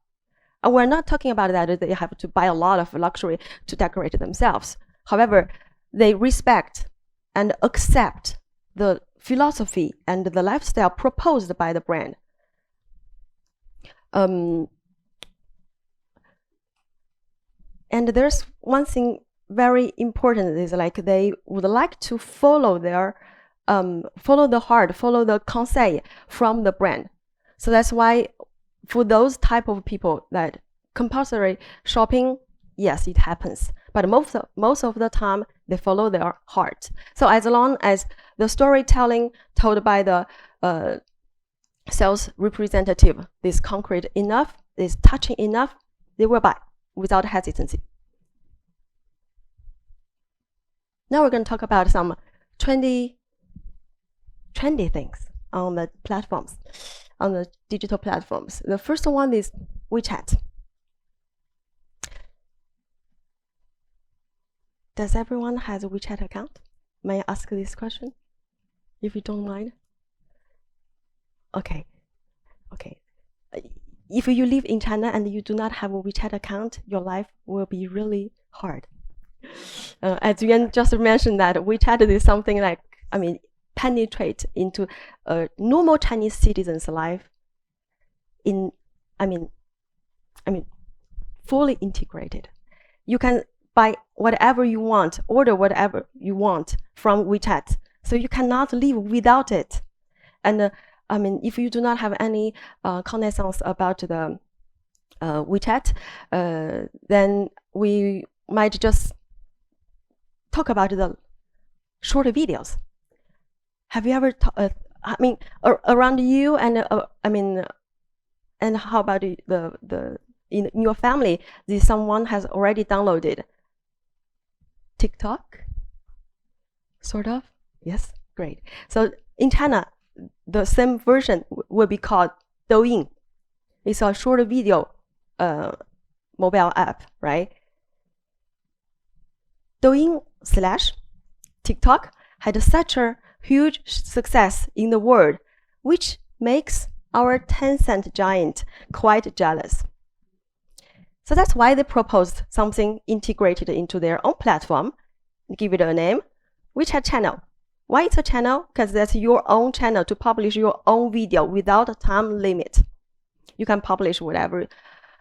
And we're not talking about that they have to buy a lot of luxury to decorate themselves. However, they respect and accept the philosophy and the lifestyle proposed by the brand. And there's one thing very important is like they would like to follow their follow the heart, follow the conseil from the brand. So that's why for those type of people that compulsory shopping, yes, it happens, but most of the time they follow their heart. So as long as the storytelling told by the sales representative is concrete enough, is touching enough, they will buy without hesitancy. Now we're going to talk about some trendy things on the platforms, on the digital platforms. The first one is WeChat. Does everyone has a WeChat account? May I ask this question, if you don't mind? Okay. If you live in China and you do not have a WeChat account, your life will be really hard. As Yuan just mentioned, that WeChat is something like, penetrate into a normal Chinese citizen's life in, fully integrated. You can buy whatever you want, order whatever you want from WeChat. So you cannot live without it. And if you do not have any connaissance about the WeChat, then we might just talk about the short videos. Have you ever, around you and and how about in your family? Someone has already downloaded TikTok? Sort of? Yes, great. So in China, the same version will be called Douyin. It's a short video mobile app, right? Douyin / TikTok had such a huge success in the world, which makes our Tencent giant quite jealous. So that's why they proposed something integrated into their own platform. Give it a name, WeChat channel. Why it's a channel? Because that's your own channel to publish your own video without a time limit. You can publish whatever.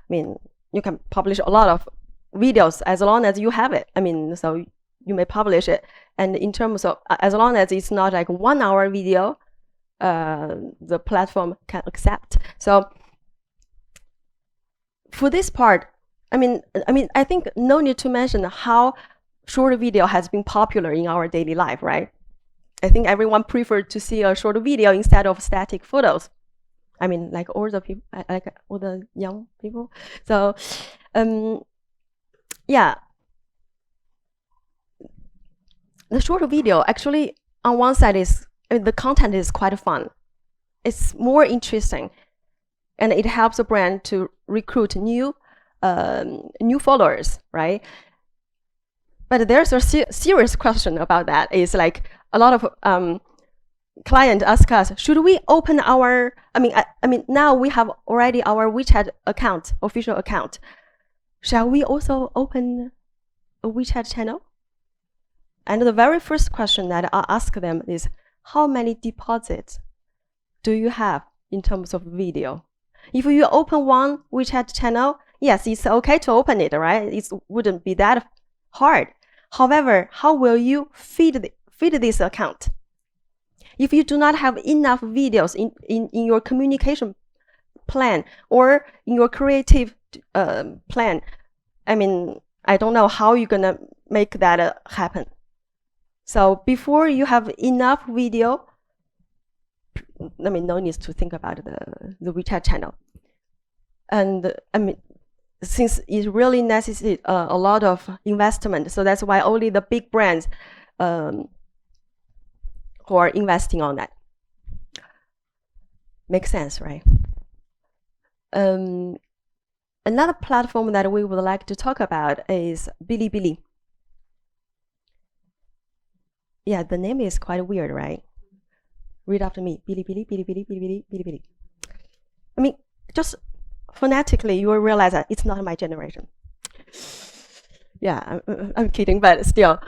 You can publish a lot of videos as long as you have it. So you may publish it. And in terms of, as long as it's not like 1 hour video, the platform can accept. So for this part, I think no need to mention how short video has been popular in our daily life, right? I think everyone preferred to see a short video instead of static photos. Like all the people, like all the young people. So, yeah. The short video actually on one side is the content is quite fun. It's more interesting, and it helps the brand to recruit new followers, right? But there's a serious question about that. Is like a lot of clients ask us, should we open our? I mean, now we have already our WeChat account, official account. Shall we also open a WeChat channel? And the very first question that I ask them is, how many deposits do you have in terms of video? If you open one WeChat channel, yes, it's okay to open it, right? It wouldn't be that hard. However, how will you feed this account? If you do not have enough videos in your communication plan or in your creative plan, I mean, I don't know how you're gonna make that happen. So before you have enough video, I mean, no need to think about the WeChat channel. And I mean, since it really necessitates a lot of investment, so that's why only the big brands who are investing on that. Makes sense, right? Another platform that we would like to talk about is Bilibili. Yeah, the name is quite weird, right? Read after me. Bilibili, Bilibili, Bilibili, Bilibili. I mean, just phonetically, you will realize that it's not my generation. Yeah, I'm kidding, but still.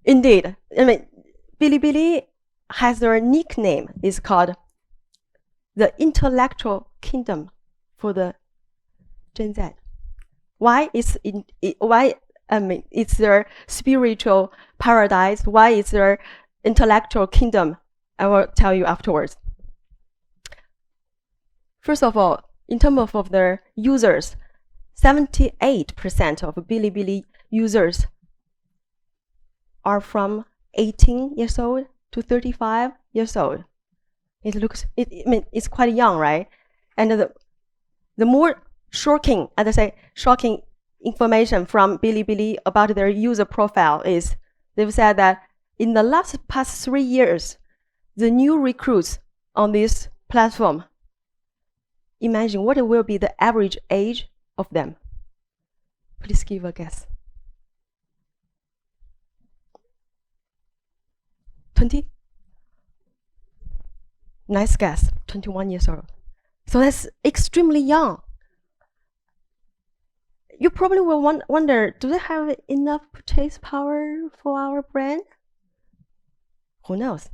Indeed. I mean, Bilibili has their nickname. It's called the intellectual kingdom for the Gen Z. Why it's their spiritual paradise? Why it's their intellectual kingdom? I will tell you afterwards. First of all, in terms of their users, 78% of Bilibili users are from 18 years old to 35 years old. I mean, it's quite young, right? And the more shocking information from Bilibili about their user profile is they've said that in the past 3 years, the new recruits on this platform, imagine what will be the average age of them. Please give a guess. 20? Nice guess, 21 years old. So that's extremely young. You probably will wonder, do they have enough purchase power for our brand? Who knows?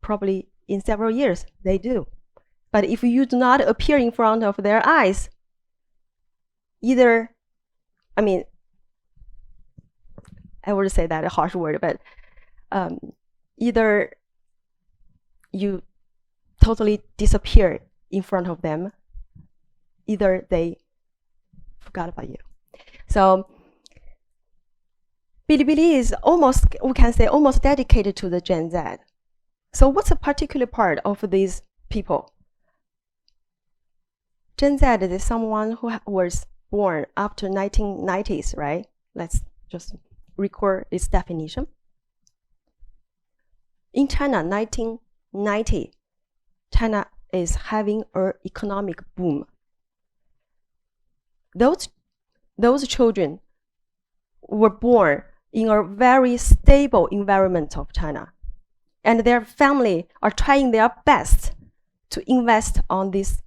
Probably in several years they do. But if you do not appear in front of their eyes, either, I mean, I would say that a harsh word, but either you totally disappear in front of them, either they forgot about you. So Bilibili is almost, we can say, almost dedicated to the Gen Z. So what's a particular part of these people? Gen Z is someone who was born after 1990s, right? Let's just record its definition. In China, 1990, China is having an economic boom. Those children were born in a very stable environment of China, and their family are trying their best to invest on this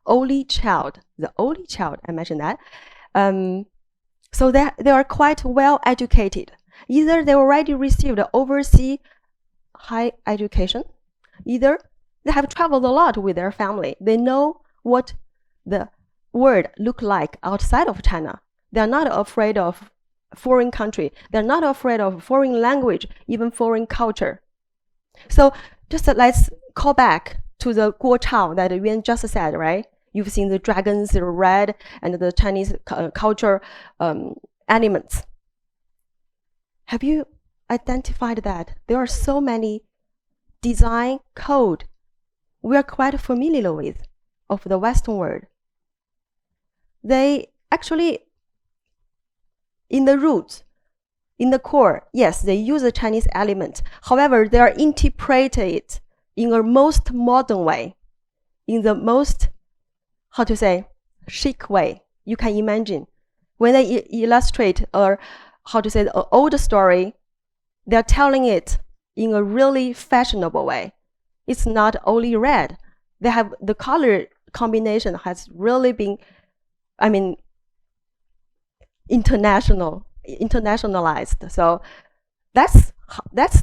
only child, the only child, I mentioned that. So they are quite well educated. Either they already received overseas high education, either they have traveled a lot with their family. They know what the world look like outside of China. They're not afraid of foreign country. They're not afraid of foreign language, even foreign culture. So just let's call back to the Guo Chao that Yuan just said, right? You've seen the dragons, the red, and the Chinese culture elements. Have you identified that there are so many design code we are quite familiar with of the Western world? They actually, in the roots, in the core, yes, they use a Chinese element. However, they are interpreted in a most modern way, in the most, how to say, chic way you can imagine. When they illustrate or how to say an old story, they're telling it in a really fashionable way. It's not only red. They have the color combination has really been, I mean, internationalized. So that's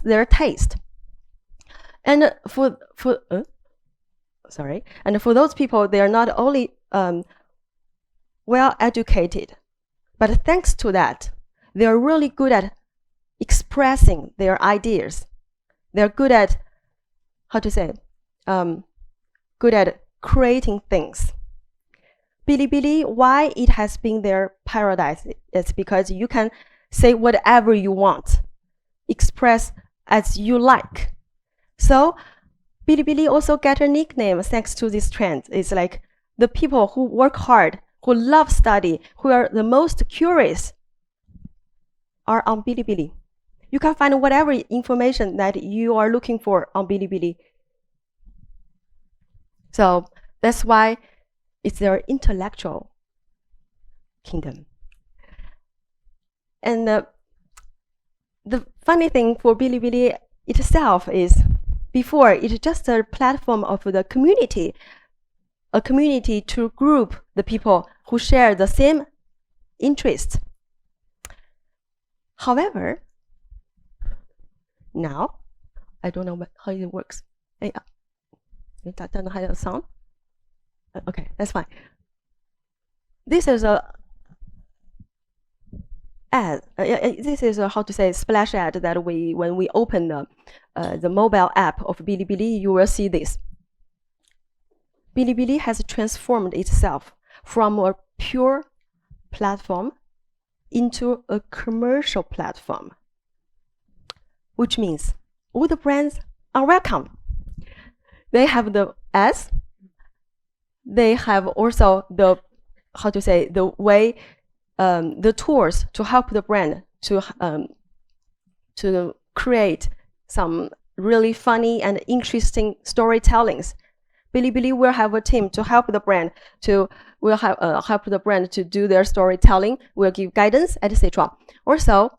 their taste. And for those people, they are not only well educated, but thanks to that, they are really good at expressing their ideas. They're good at, how to say, good at creating things. Bilibili, why it has been their paradise is because you can say whatever you want, express as you like. So Bilibili also get a nickname thanks to this trend. It's like the people who work hard, who love study, who are the most curious are on Bilibili. You can find whatever information that you are looking for on Bilibili. So that's why it's their intellectual kingdom. And the funny thing for Bilibili itself is, before, it's just a platform of the community, a community to group the people who share the same interests. However, now, I don't know how it works. Don't know how to sound. Okay, that's fine. This is a ad. This is a, how to say, splash ad that when we open the mobile app of Bilibili, you will see this. Bilibili has transformed itself from a pure platform into a commercial platform, which means all the brands are welcome. They have the ads. They have also the, how to say, the way, the tools to help the brand to create some really funny and interesting storytellings. Bilibili will have a team to help the brand to help the brand to do their storytelling. Will give guidance, etc. Also,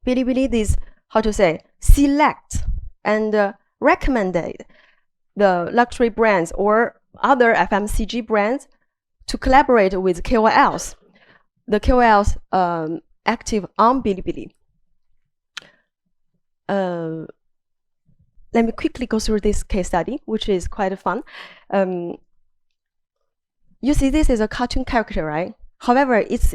Bilibili is, how to say, select and recommended the luxury brands or other FMCG brands to collaborate with KOLs. The KOLs active on Bilibili. Let me quickly go through this case study, which is quite fun. You see, this is a cartoon character, right? However, it's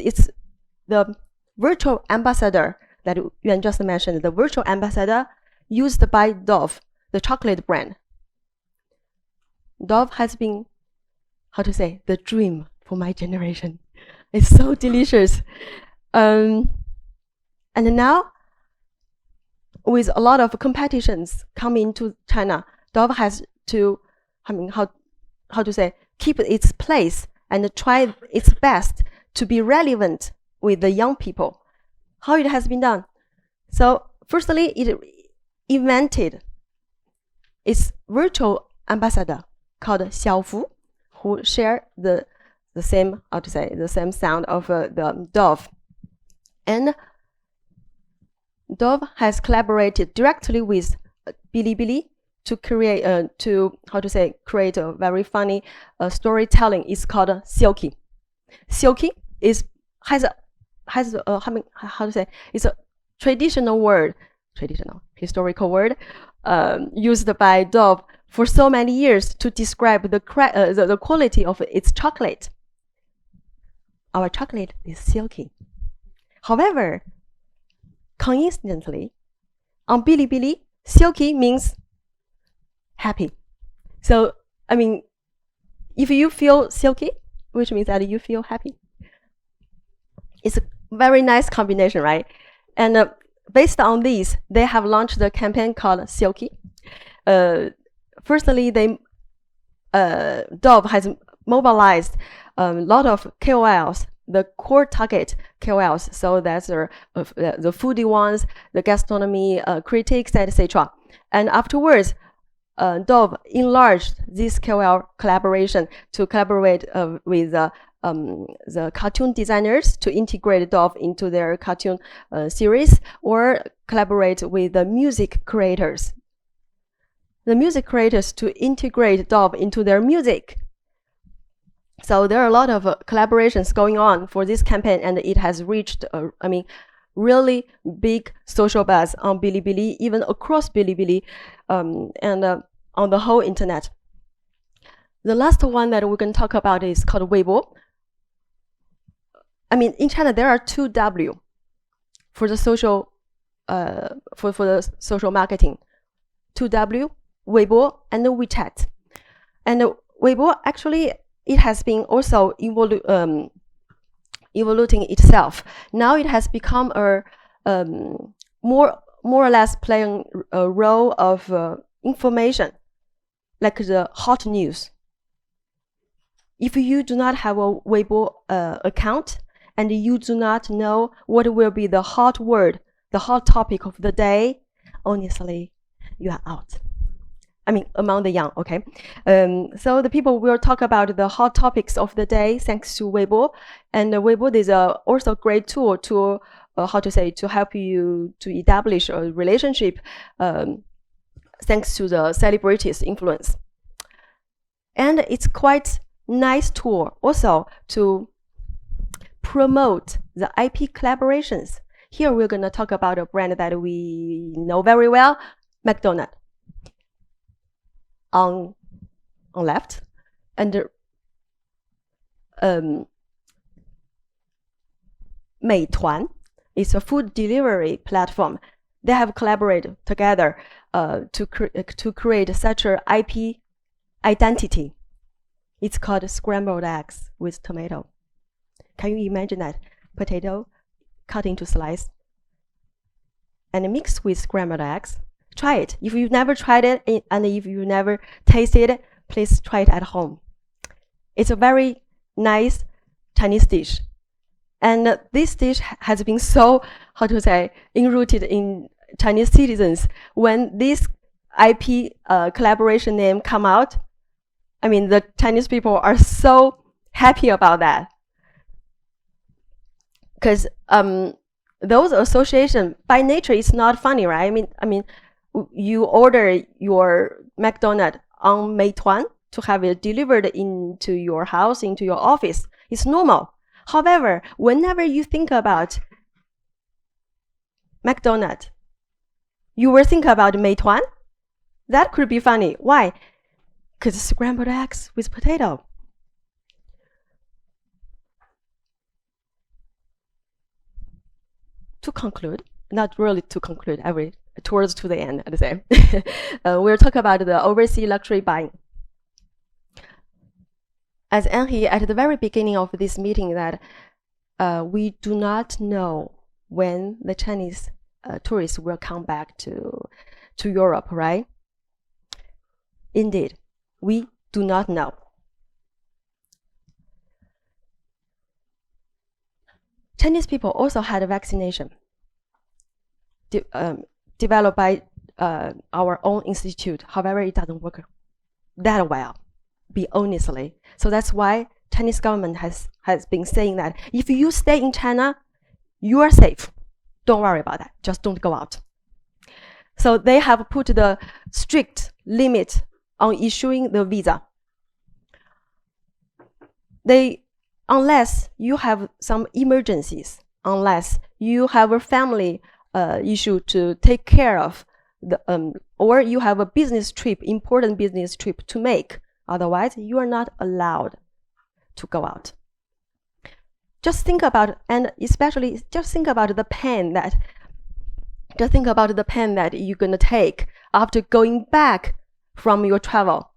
the virtual ambassador that Yuan just mentioned, the virtual ambassador used by Dove, the chocolate brand. Dove has been, how to say, the dream for my generation. It's so delicious. And now, with a lot of competitions coming to China, Dove has to, I mean, how to say, keep its place and try its best to be relevant with the young people. How it has been done? So, firstly, it invented its virtual ambassador called Xiaofu, who share the same, how to say, the same sound of the Dove. And Dove has collaborated directly with Bilibili to create create a very funny storytelling. It's called Silky. Silky has a how to say, it's a historical word used by Dove for so many years to describe the quality of its chocolate. Our chocolate is silky. However, coincidentally, on Bilibili, silky means happy. So, I mean, if you feel silky, which means that you feel happy, it's a very nice combination, right? And based on this, they have launched a campaign called Silky. Firstly, Dove has mobilized a lot of KOLs, the core target KOLs. So that's the foodie ones, the gastronomy critics, etc. And afterwards, Dove enlarged this KOL collaboration to collaborate with the cartoon designers to integrate Dove into their cartoon series, or collaborate with the music creators. The music creators to integrate Dove into their music. So there are a lot of collaborations going on for this campaign, and it has reached, really big social buzz on Bilibili, even across Bilibili, and on the whole internet. The last one that we're going to talk about is called Weibo. In China, there are 2 W for the social, for the social marketing. 2 W, Weibo and WeChat. And Weibo, actually, it has been also evolving itself. Now it has become a more or less playing a role of information, like the hot news. If you do not have a Weibo account, and you do not know what will be the hot word, the hot topic of the day, honestly, you are out. Among the young, okay? So the people will talk about the hot topics of the day thanks to Weibo. And Weibo is also a great tool to, to help you to establish a relationship thanks to the celebrities' influence. And it's quite nice tool also to promote the IP collaborations. Here we're going to talk about a brand that we know very well, McDonald's. On left, and Meituan is a food delivery platform. They have collaborated together to create such an IP identity. It's called scrambled eggs with tomato. Can you imagine that? Potato cut into slice and mixed with scrambled eggs. Try it. If you've never tried it, and if you've never tasted it, please try it at home. It's a very nice Chinese dish. And this dish has been so, enrooted in Chinese citizens. When this IP collaboration name come out, the Chinese people are so happy about that. Because those associations, by nature, it's not funny, right? You order your McDonald's on Meituan to have it delivered into your house, into your office. It's normal. However, whenever you think about McDonald's, you will think about Meituan. That could be funny. Why? Because scrambled eggs with potato. To conclude, not really to conclude, towards to the end, I'd say. We'll talk about the overseas luxury buying. As Henri at the very beginning of this meeting, that we do not know when the Chinese tourists will come back to Europe, right? Indeed, we do not know. Chinese people also had a vaccination developed by our own institute. However, it doesn't work that well, be honestly. So that's why Chinese government has been saying that if you stay in China, you are safe. Don't worry about that. Just don't go out. So they have put the strict limit on issuing the visa. Unless you have some emergencies, unless you have a family issue to take care of, or you have a business trip, important business trip to make, otherwise you are not allowed to go out. Just think about, and especially just think about the pain that you're gonna take after going back from your travel.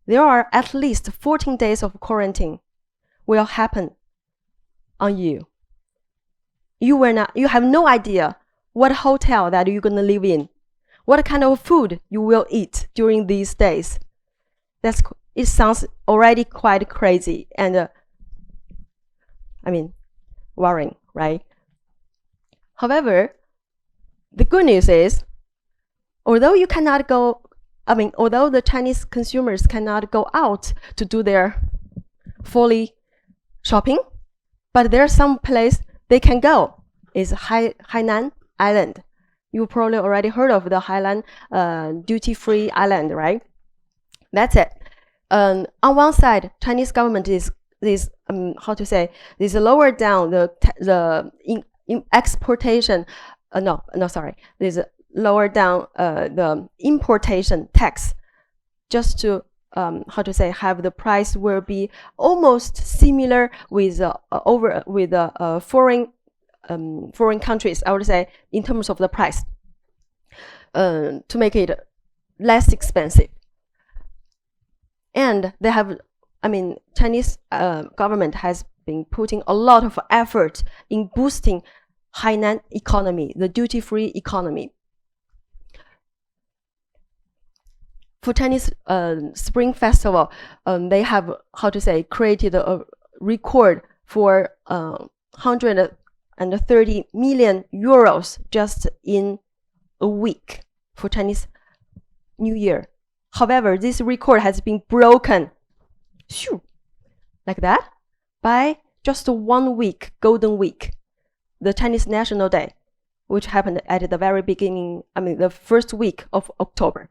There are at least 14 days of quarantine will happen on you. You have no idea what hotel that you're gonna live in, what kind of food you will eat during these days. It sounds already quite crazy and worrying. right? However, the good news is, although you cannot go, although the Chinese consumers cannot go out to do their fully shopping, but there's some place they can go. It's Hainan Island. You probably already heard of the Hainan duty-free island, right? That's it. On one side, Chinese government is how to say, is lower down the exportation. There's lower down the importation tax, just to how to say, have the price will be almost similar with foreign countries, I would say, in terms of the price, to make it less expensive. And they have, Chinese government has been putting a lot of effort in boosting Hainan economy, the duty-free economy. For Chinese Spring Festival, they have, how to say, created a record for 130 million euros just in a week for Chinese New Year. However, this record has been broken, like that, by just 1 week, Golden Week, the Chinese National Day, which happened at the very beginning, the first week of October.